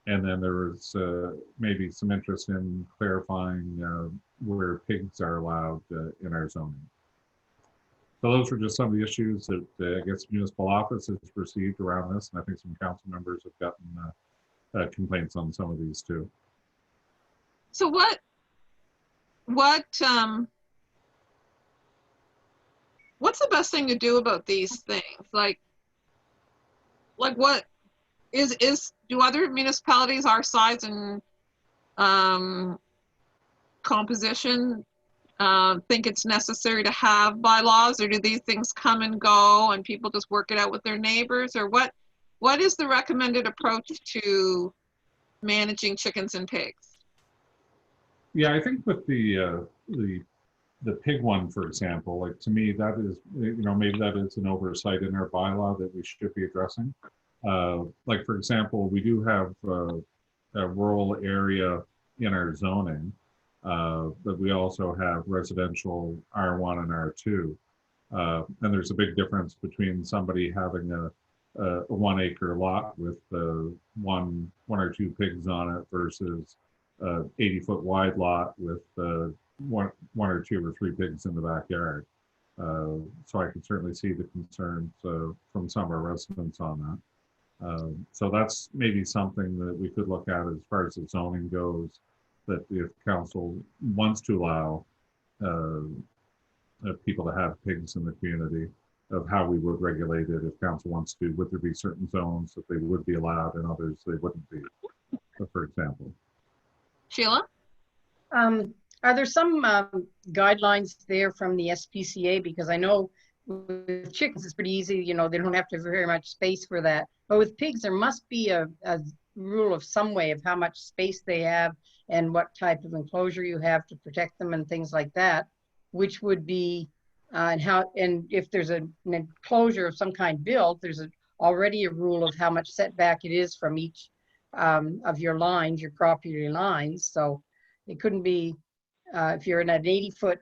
and then there was maybe some interest in clarifying where pigs are allowed in our zoning. So those were just some of the issues that I guess municipal office has received around this, and I think some council members have gotten complaints on some of these too. So what's the best thing to do about these things? Like what do other municipalities our size and composition think it's necessary to have bylaws, or do these things come and go and people just work it out with their neighbors, or what is the recommended approach to managing chickens and pigs? Yeah, I think with the pig one, for example, like to me, that is, maybe that is an oversight in our bylaw that we should be addressing. Like, for example, we do have a rural area in our zoning, but we also have residential R1 and R2. And there's a big difference between somebody having a 1 acre lot with one or 2 pigs on it versus 80-foot wide lot with one or 2 or 3 pigs in the backyard. So I can certainly see the concerns from some of our residents on that. So that's maybe something that we could look at as far as the zoning goes, that if council wants to allow people to have pigs in the community, of how we would regulate it. If council wants to, would there be certain zones that they would be allowed and others they wouldn't be, for example? Sheila? Are there some guidelines there from the SPCA? Because I know with chickens, it's pretty easy, they don't have to have very much space for that. But with pigs, there must be a rule of some way of how much space they have and what type of enclosure you have to protect them and things like that, which would be, and if there's an enclosure of some kind built, there's already a rule of how much setback it is from each of your lines, your property lines. So it couldn't be, if you're in an 80-foot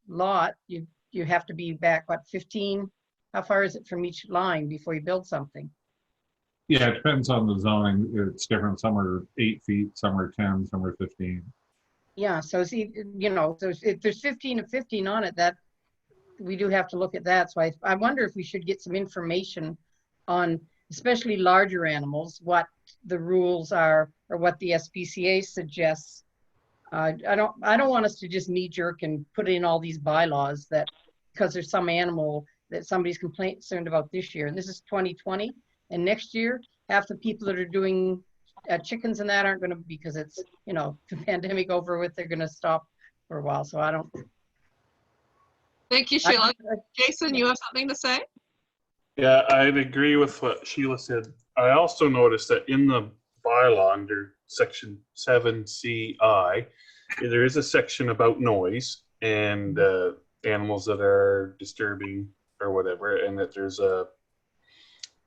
lot, you have to be back, what, 15? How far is it from each line before you build something? Yeah, it depends on the zoning. It's different. Some are 8 feet, some are 10, some are 15. Yeah, so see, so if there's 15 and 15 on it, that we do have to look at that. So I wonder if we should get some information on, especially larger animals, what the rules are or what the SPCA suggests. I don't want us to just knee jerk and put in all these bylaws that because there's some animal that somebody's concerned about this year, and this is 2020, and next year half the people that are doing chickens and that aren't going to, because it's the pandemic over with, they're going to stop for a while. So I don't. Thank you, Sheila. Jason, you have something to say? Yeah, I'd agree with what Sheila said. I also noticed that in the bylaw under section 7CI, there is a section about noise and animals that are disturbing or whatever, and that there's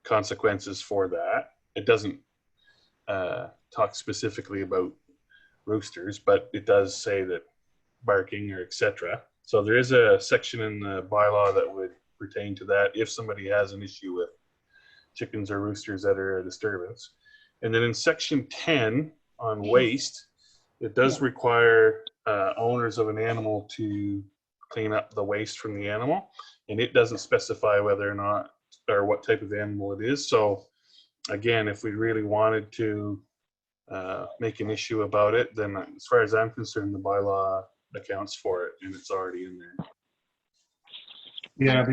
consequences for that. It doesn't talk specifically about roosters, but it does say that barking or etc. So there is a section in the bylaw that would pertain to that if somebody has an issue with chickens or roosters that are a disturbance. And then in section 10 on waste, it does require owners of an animal to clean up the waste from the animal, and it doesn't specify whether or not or what type of animal it is. So again, if we really wanted to make an issue about it, then as far as I'm concerned, the bylaw accounts for it and it's already in there. Yeah,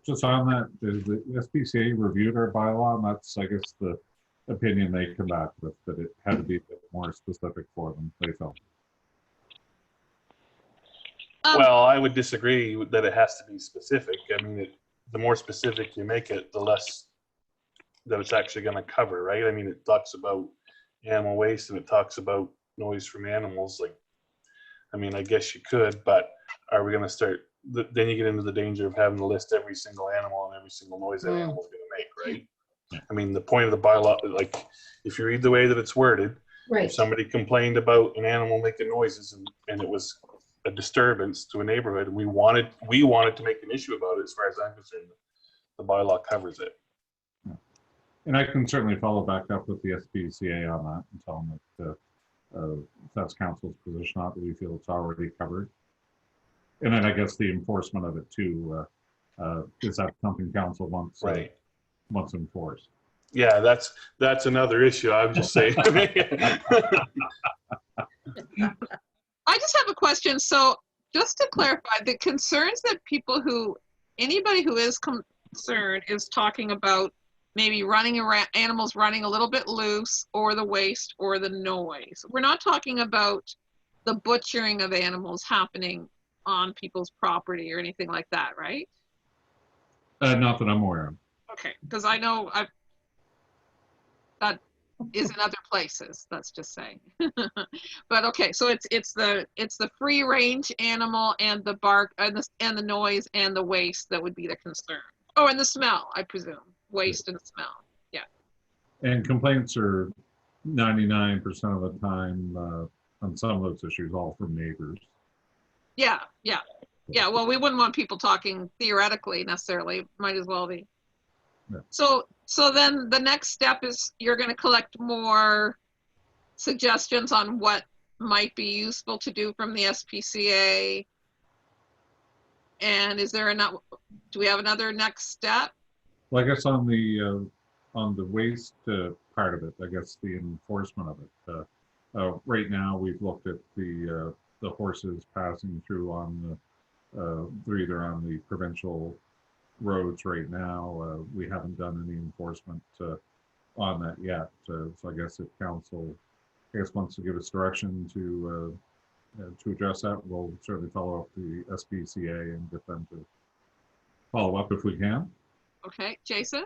just on that, the SPCA reviewed our bylaw, and that's, I guess, the opinion they come back with, that it had to be a bit more specific for them, they felt. Well, I would disagree that it has to be specific. I mean, the more specific you make it, the less that it's actually going to cover, right? I mean, it talks about animal waste and it talks about noise from animals. Like, I mean, I guess you could, but are we going to start? Then you get into the danger of having to list every single animal and every single noise that animal's going to make, right? I mean, the point of the bylaw, like, if you read the way that it's worded, Right. if somebody complained about an animal making noises and it was a disturbance to a neighborhood, and we wanted to make an issue about it, as far as I'm concerned, the bylaw covers it. And I can certainly follow back up with the SPCA on that and tell them that that's council's position, not that we feel it's already covered. And then I guess the enforcement of it too is that something council wants enforced. Yeah, that's another issue. I'm just saying. I just have a question. So just to clarify, the concerns that anybody who is concerned is talking about maybe running around, animals running a little bit loose, or the waste, or the noise. We're not talking about the butchering of animals happening on people's property or anything like that, right? Not that I'm aware of. Okay, because I know that is in other places, let's just say. But okay, so it's the free range animal and the bark and the noise and the waste that would be the concern. Oh, and the smell, I presume. Waste and smell. Yeah. And complaints are 99% of the time on some of those issues, all from neighbors. Yeah. Well, we wouldn't want people talking theoretically necessarily. Might as well be. Yeah. So then the next step is you're going to collect more suggestions on what might be useful to do from the SPCA. And do we have another next step? Well, I guess on the waste part of it, I guess the enforcement of it. Right now, we've looked at the horses passing through on they're either on the provincial roads right now. We haven't done any enforcement on that yet. So I guess if council, wants to give us direction to address that, we'll certainly follow up the SPCA and get them to follow up if we can. Okay, Jason?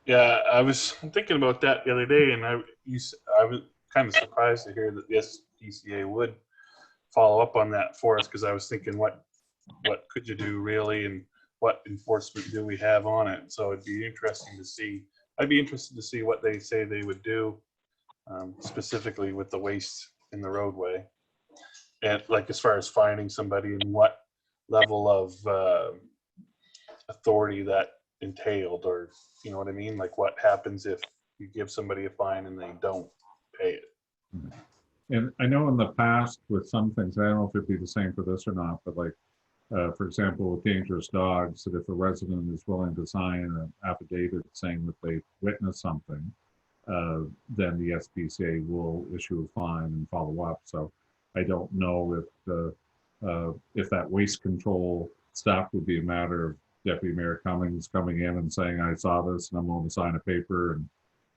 Yeah, I was thinking about that the other day, and I was kind of surprised to hear that the SPCA would follow up on that for us, because I was thinking, what could you do really, and what enforcement do we have on it? So it'd be interesting to see. I'd be interested to see what they say they would do, specifically with the waste in the roadway, and like as far as finding somebody and what level of authority that entailed, or you know what I mean, like what happens if you give somebody a fine and they don't pay it. And I know in the past with some things, I don't know if it'd be the same for this or not, but like for example with dangerous dogs, that if a resident is willing to sign an affidavit saying that they witnessed something, then the SPCA will issue a fine and follow up. So I don't know if that waste control stuff would be a matter of Deputy Mayor Cummings coming in and saying, I saw this and I'm going to sign a paper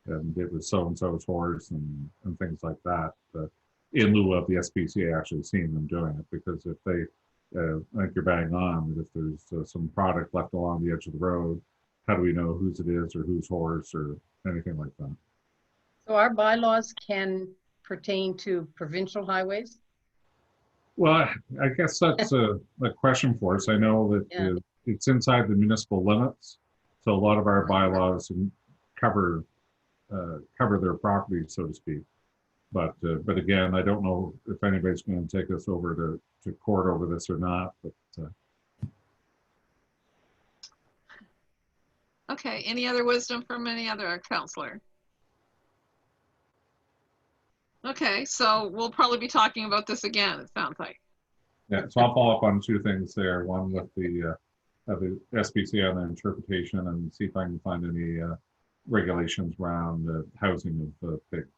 and it was so-and-so's horse and things like that, in lieu of the SPCA actually seeing them doing it. Because if I think you're bang on that if there's some product left along the edge of the road, how do we know whose it is or whose horse or anything like that? So our bylaws can pertain to provincial highways? Well, I guess that's a question for us. I know that Yeah. it's inside the municipal limits, so a lot of our bylaws cover cover their property, so to speak. But again, I don't know if anybody's going to take us over to court over this or not. But Okay, any other wisdom from any other counselor? Okay, so we'll probably be talking about this again, it sounds like. yeah, so I'll follow up on two things there. One with the SPC on the interpretation and see if I can find any regulations around the housing of pigs.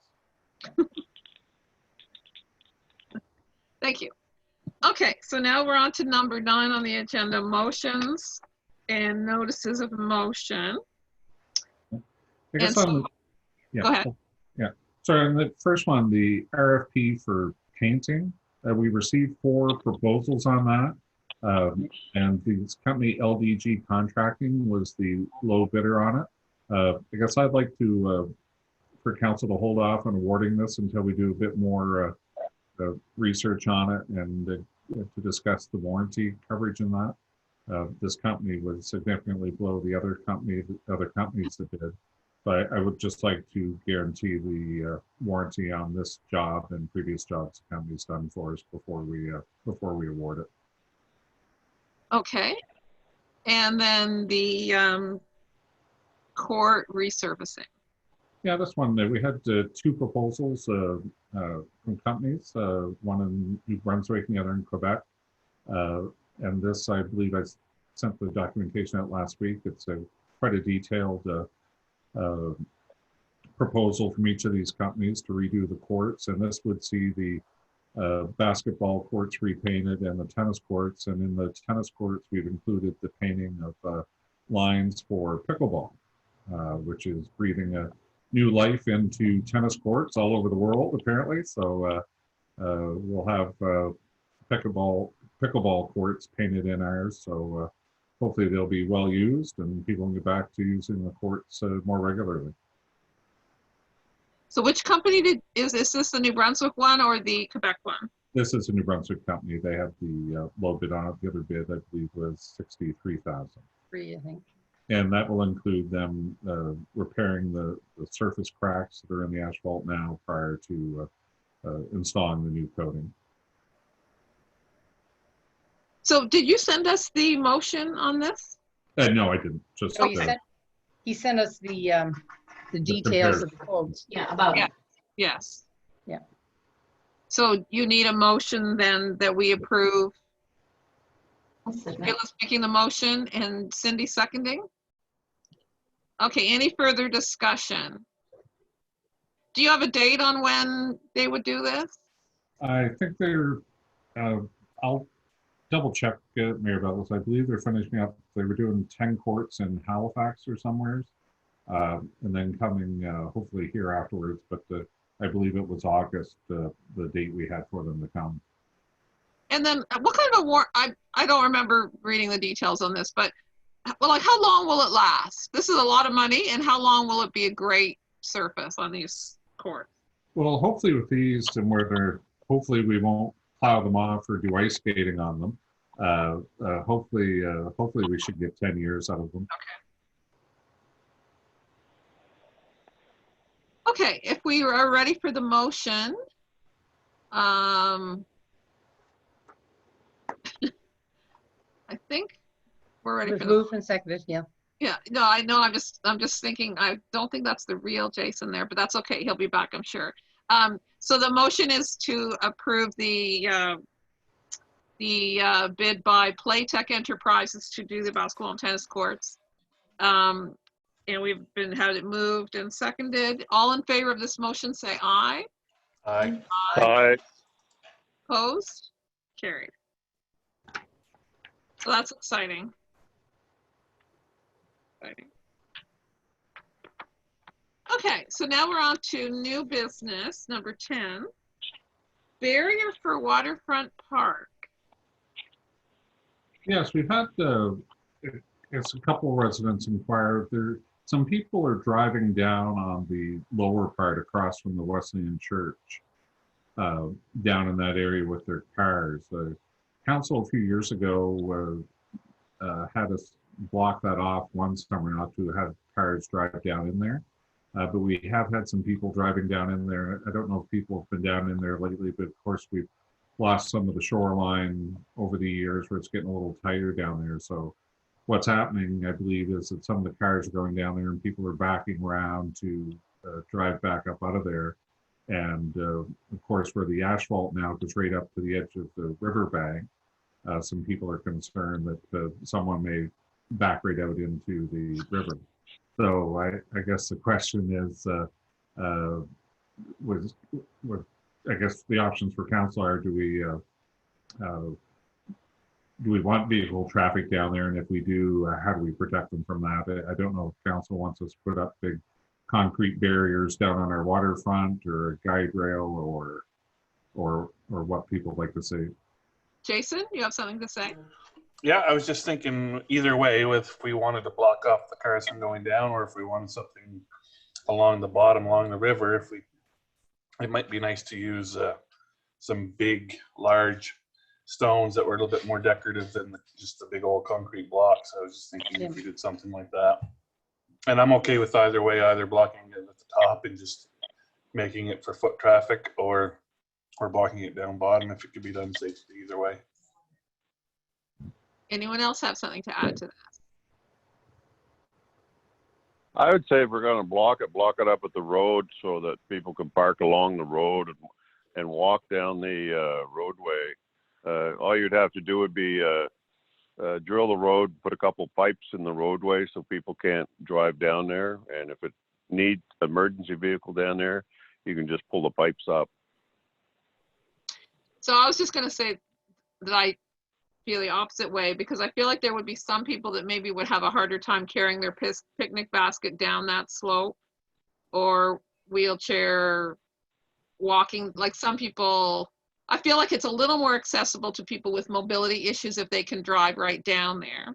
Thank you. Okay, so now we're on to number 9 on the agenda, motions and notices of motion. I guess And so- yeah. Go ahead. Yeah. So in the first one, the RFP for painting, we received 4 proposals on that. And the company LDG Contracting was the low bidder on it. I guess I'd like to, for council to hold off on awarding this until we do a bit more research on it and to discuss the warranty coverage in that. This company was significantly below the other companies that did. But I would just like to guarantee the warranty on this job and previous jobs the company's done for us before we award it. Okay, and then the court resurfacing. Yeah, this one, we had 2 proposals from companies, one in New Brunswick and the other in Quebec. And this, I believe I sent the documentation out last week. It's quite a detailed proposal from each of these companies to redo the courts. And this would see the basketball courts repainted and the tennis courts. And in the tennis courts, we've included the painting of lines for pickleball, which is breathing a new life into tennis courts all over the world, apparently. So we'll have pickleball courts painted in ours. So hopefully they'll be well used and people can get back to using the courts more regularly. So which company is this the New Brunswick one or the Quebec one? This is a New Brunswick company. They have the low bid on it. The other bid, I believe, was $63,000. 3, I think. And that will include them repairing the surface cracks that are in the asphalt now prior to installing the new coating. So did you send us the motion on this? No, I didn't. Just So he sent us the details of the quotes. Yeah, about Yeah. it. Yes. Yeah. So you need a motion then that we approve. I'll submit. Kayla's making the motion and Cindy seconding. Okay, any further discussion? Do you have a date on when they would do this? I think they're, I'll double check, Mayor Bellis. I believe they're finishing up, they were doing 10 courts in Halifax or somewheres. And then coming hopefully here afterwards, but I believe it was August, the date we had for them to come. And then what kind of a warrant, I don't remember reading the details on this, but well, like how long will it last? This is a lot of money, and how long will it be a great surface on these courts? Well, hopefully with these and where they're, hopefully we won't plow them off or do ice skating on them. Hopefully we should get 10 years out of them. Okay, if we are ready for the motion, I think we're ready It for was the, moved and seconded, yeah. yeah, no, I know, I'm just thinking, I don't think that's the real Jason there, but that's okay, he'll be back, I'm sure. So the motion is to approve the bid by Playtech Enterprises to do the basketball and tennis courts. And we've had it moved and seconded. All in favor of this motion, say aye. Aye. Aye. Opposed? Carried. So that's exciting. Okay, so now we're on to new business, number 10. Barrier for waterfront park. Yes, we've had, it's a couple residents inquire, there, some people are driving down on the lower part across from the Wesleyan Church, down in that area with their cars. The council a few years ago had us block that off one summer not to have cars drive down in there. But we have had some people driving down in there. I don't know if people have been down in there lately, but of course we've lost some of the shoreline over the years where it's getting a little tighter down there. So what's happening, I believe, is that some of the cars are going down there and people are backing around to drive back up out of there. And of course, where the asphalt now goes right up to the edge of the riverbank, some people are concerned that someone may back right out into the river. So I guess the question is, I guess the options for council are, do we want vehicle traffic down there? And if we do, how do we protect them from that? I don't know if council wants us to put up big concrete barriers down on our waterfront or a guide rail or what people like to see. Jason, you have something to say? Yeah, I was just thinking either way, if we wanted to block off the cars from going down, or if we wanted something along the bottom, along the river, it might be nice to use some big, large stones that were a little bit more decorative than just the big old concrete blocks. I was just thinking if we did something like that. And I'm okay with either way, either blocking it at the top and just making it for foot traffic, or blocking it down bottom if it could be done safely either way. Anyone else have something to add to that? I would say if we're going to block it up at the road so that people can park along the road and walk down the roadway. All you'd have to do would be drill the road, put a couple pipes in the roadway so people can't drive down there. And if it needs emergency vehicle down there, you can just pull the pipes up. So I was just going to say that I feel the opposite way, because I feel like there would be some people that maybe would have a harder time carrying their picnic basket down that slope, or wheelchair walking. Like some people, I feel like it's a little more accessible to people with mobility issues if they can drive right down there.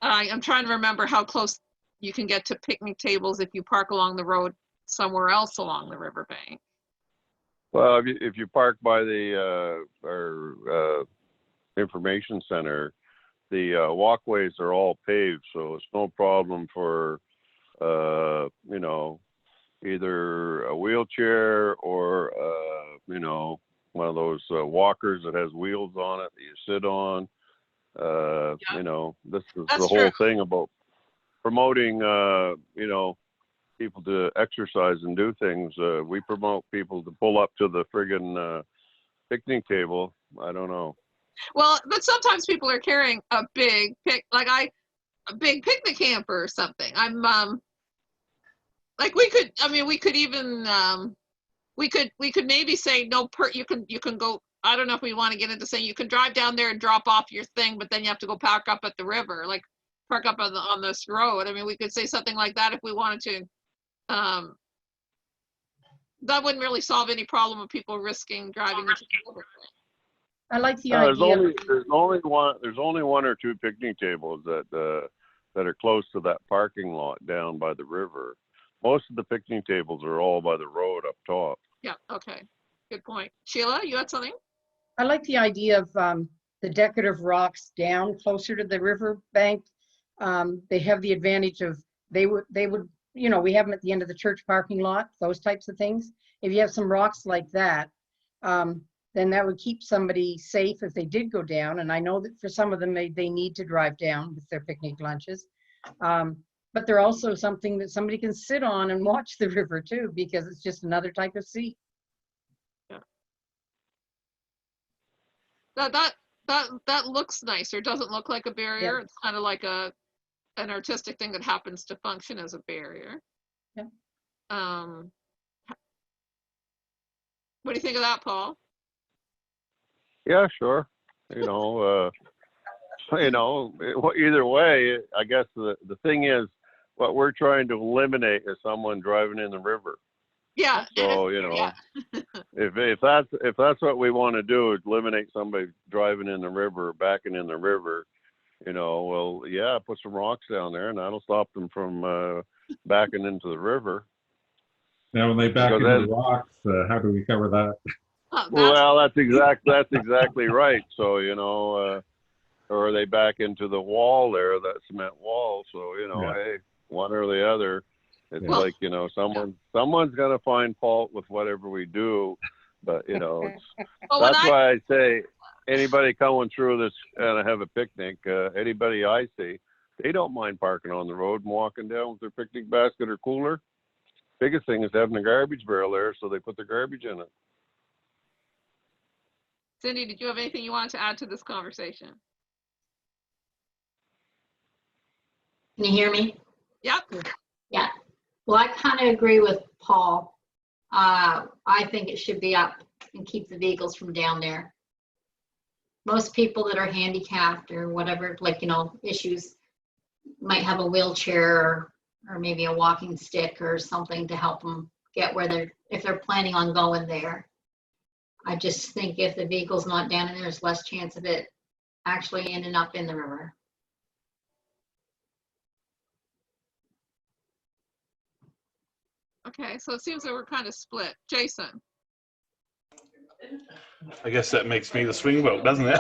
I'm trying to remember how close you can get to picnic tables if you park along the road somewhere else along the riverbank. Well, if you park by the our information center, the walkways are all paved, so it's no problem for you know, either a wheelchair or you know, one of those walkers that has wheels on it that you sit on. Yeah. You know, this is That's the whole true. thing about promoting you know, people to exercise and do things. We promote people to pull up to the friggin' picnic table. I don't know. Well, but sometimes people are carrying a big a big picnic hamper or something. I'm like we could even we could maybe say no, you can go. I don't know if we want to get into saying you can drive down there and drop off your thing, but then you have to go park up at the river, like park up on this road. I mean, we could say something like that if we wanted to. That wouldn't really solve any problem of people risking driving into the river. I like the There's idea. only one or two picnic tables that are close to that parking lot down by the river. Most of the picnic tables are all by the road up top. Yeah, okay. Good point. Sheila, you had something? I like the idea of the decorative rocks down closer to the river bank. They have the advantage of they would, you know, we have them at the end of the church parking lot, those types of things. If you have some rocks like that, then that would keep somebody safe if they did go down. And I know that for some of them, they need to drive down with their picnic lunches. But they're also something that somebody can sit on and watch the river too, because it's just another type of seat. Yeah. That looks nicer. It doesn't look like a barrier. Yeah. It's kind of like an artistic thing that happens to function as a barrier. Yeah. What do you think of that, Paul? Yeah, sure. You know, you know, either way, I guess the thing is, what we're trying to eliminate is someone driving in the river. Yeah. So, Yeah. if that's what we want to do, is eliminate somebody driving in the river, backing in the river, well, yeah, put some rocks down there and that'll stop them from backing into the river. Now, when they back Because into then- the rocks, how do we cover that? Well, that's exactly right. So, or they back into the wall there, that cement wall. So, Yeah. hey, one or the other. It's Yeah. like, someone's gonna find fault with whatever we do. But it's, Well, when that's why I say anybody coming through this and have a picnic, anybody I see, they don't mind parking on the road and walking down with their picnic basket or cooler. Biggest thing is having a garbage barrel there, so they put their garbage in it. Cindy, did you have anything you wanted to add to this conversation? Can you hear me? Yep. Yeah. Well, I kind of agree with Paul. I think it should be up and keep the vehicles from down there. Most people that are handicapped or whatever, like, issues, might have a wheelchair or maybe a walking stick or something to help them get where if they're planning on going there. I just think if the vehicle's not down there, there's less chance of it actually ending up in the river. Okay, so it seems that we're kind of split. Jason? I guess that makes me the swing vote, doesn't it?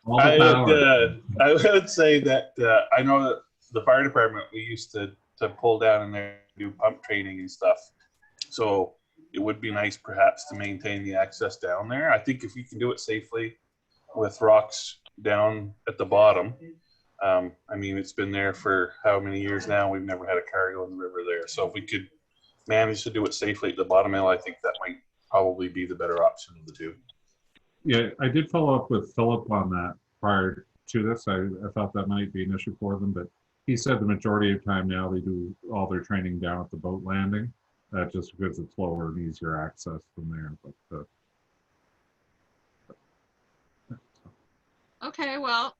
All the power. I would say that I know that the fire department, we used to pull down in there and do pump training and stuff. So it would be nice perhaps to maintain the access down there. I think if you can do it safely with rocks down at the bottom. I mean, it's been there for how many years now? We've never had a car go in the river there. So if we could manage to do it safely at the bottom hill, I think that might probably be the better option of the two. Yeah, I did follow up with Philip on that prior to this. I thought that might be an issue for them, but he said the majority of time now they do all their training down at the boat landing, just because it's slower and easier access from there. But Okay, well,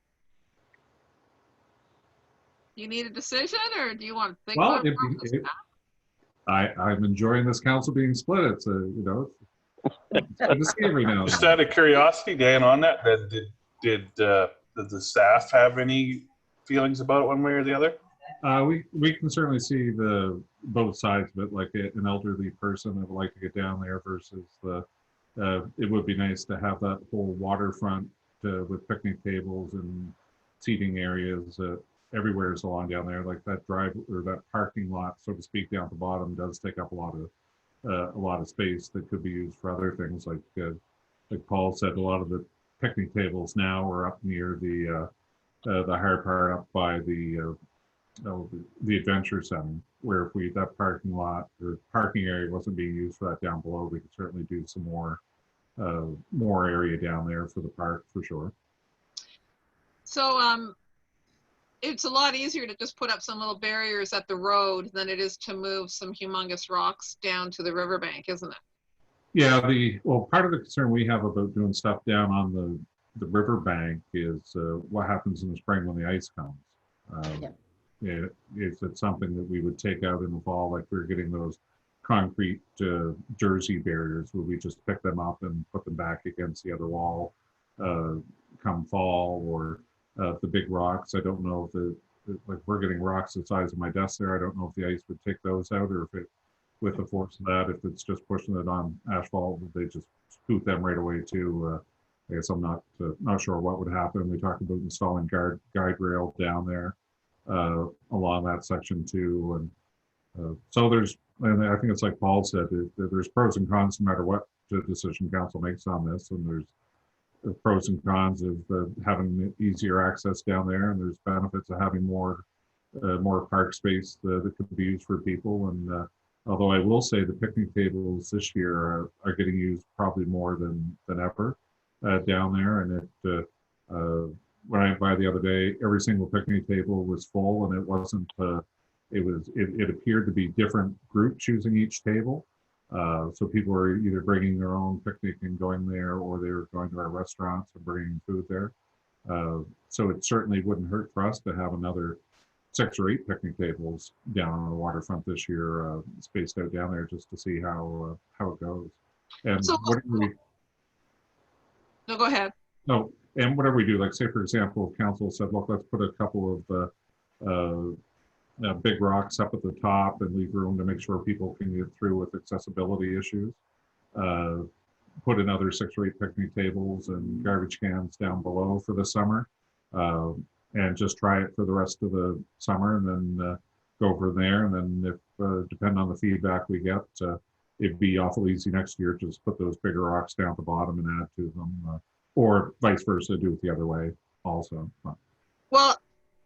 you need a decision, or do you want to think well, about it? I'm enjoying this council being split. It's it's good to see every now and Just then. out of curiosity, Dan, on that, did the staff have any feelings about it one way or the other? We can certainly see both sides of it, like an elderly person that would like to get down there versus it would be nice to have that whole waterfront with picnic tables and seating areas everywhere is along down there. Like that drive or that parking lot, so to speak, down at the bottom does take up a lot of space that could be used for other things. Like Paul said, a lot of the picnic tables now are up near the higher part up by the Adventure Center, where if that parking lot or parking area wasn't being used for that down below, we could certainly do some more area down there for the park for sure. So it's a lot easier to just put up some little barriers at the road than it is to move some humongous rocks down to the riverbank, isn't it? Yeah, part of the concern we have about doing stuff down on the riverbank is what happens in the spring when the ice comes. Is it something that we would take out in the fall, like we're getting those concrete Jersey barriers, where we just pick them up and put them back against the other wall come fall, or the big rocks. I don't know if like we're getting rocks the size of my desk there. I don't know if the ice would take those out, or if it, with the force of that, if it's just pushing it on asphalt, they just scoot them right away too. I guess I'm not sure what would happen. We talked about installing guide rail down there along that section too, and and I think it's like Paul said, there's pros and cons no matter what the decision council makes on this, and there's the pros and cons of having easier access down there, and there's benefits of having more park space that could be used for people. And although I will say the picnic tables this year are getting used probably more than ever down there. And when I went by the other day, every single picnic table was full, and it wasn't. It appeared to be different group choosing each table. So people were either bringing their own picnic and going there, or they were going to our restaurants and bringing food there. So it certainly wouldn't hurt for us to have another 6 or 8 picnic tables down on the waterfront this year, spaced out down there just to see how it goes. And So- what do we, No, go ahead. no, and whatever we do, like say for example, council said, look, let's put a couple of big rocks up at the top and leave room to make sure people can get through with accessibility issues. Put another 6 or 8 picnic tables and garbage cans down below for the summer, and just try it for the rest of the summer, and then go from there. And then if depending on the feedback we get, it'd be awful easy next year to just put those bigger rocks down at the bottom and add to them, or vice versa, do it the other way also. Well,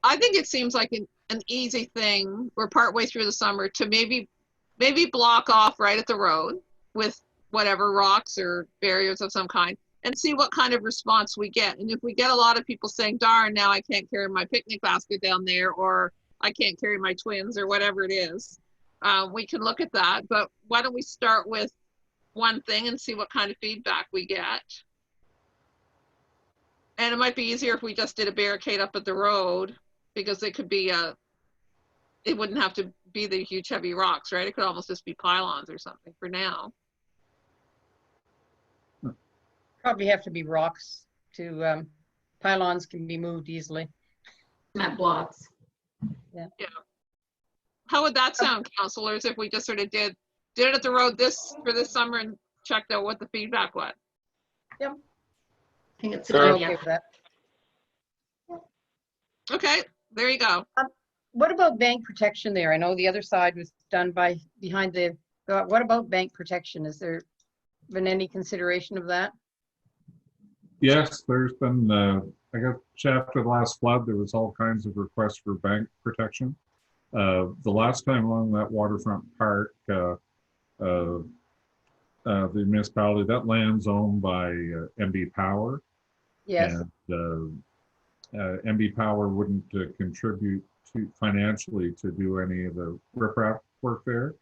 I think it seems like an easy thing. We're partway through the summer to maybe block off right at the road with whatever rocks or barriers of some kind, and see what kind of response we get. And if we get a lot of people saying, darn, now I can't carry my picnic basket down there, or I can't carry my twins, or whatever it is, we can look at that. But why don't we start with one thing and see what kind of feedback we get? And it might be easier if we just did a barricade up at the road, because it could be it wouldn't have to be the huge heavy rocks, right? It could almost just be pylons or something for now. Probably have to be rocks to, pylons can be moved easily. Cement blocks. How would that sound, councilors, if we just sort of did it at the road for this summer and checked out what the feedback was? I think it's a I'm good okay idea. with that. Okay, there you go. What about bank protection there? I know the other side was done by behind the, what about bank protection? Has there been any consideration of that? Yes, there's been, I guess after the last flood, there was all kinds of requests for bank protection. The last time along that waterfront park, the municipality, that land's owned by MB Power. Yes, And MB Power wouldn't contribute financially to do any of the riprap work there.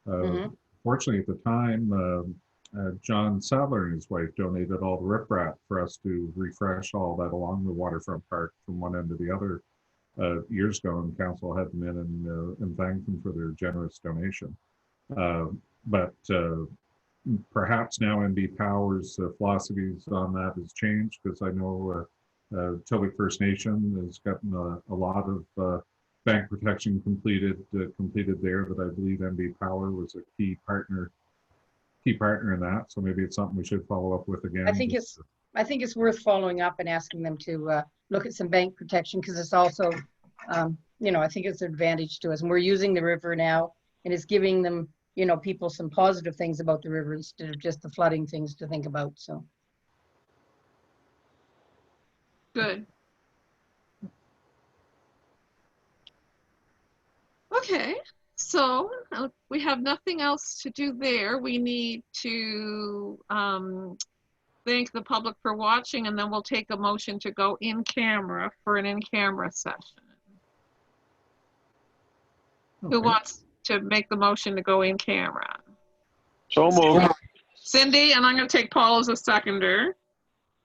Mhm. Fortunately, at the time, John Sadler and his wife donated all the riprap for us to refresh all that along the waterfront park from one end to the other years ago, and council had them in and thanked them for their generous donation. But perhaps now MB Power's philosophies on that has changed, because I know Tilwick First Nation has gotten a lot of bank protection completed there, that I believe MB Power was a key partner in that. So maybe it's something we should follow up with again. I think it's worth following up and asking them to look at some bank protection, because it's also, I think it's an advantage to us. And we're using the river now, and it's giving them, people some positive things about the river instead of just the flooding things to think about, so. Good. Okay, so we have nothing else to do there. We need to thank the public for watching, and then we'll take a motion to go in camera for an in-camera session. Who wants to make the motion to go in camera? So moved. Cindy, and I'm going to take Paul as a seconder.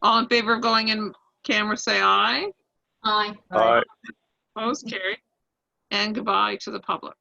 All in favor of going in camera, say aye. Aye. Aye. Opposed, carried. And goodbye to the public.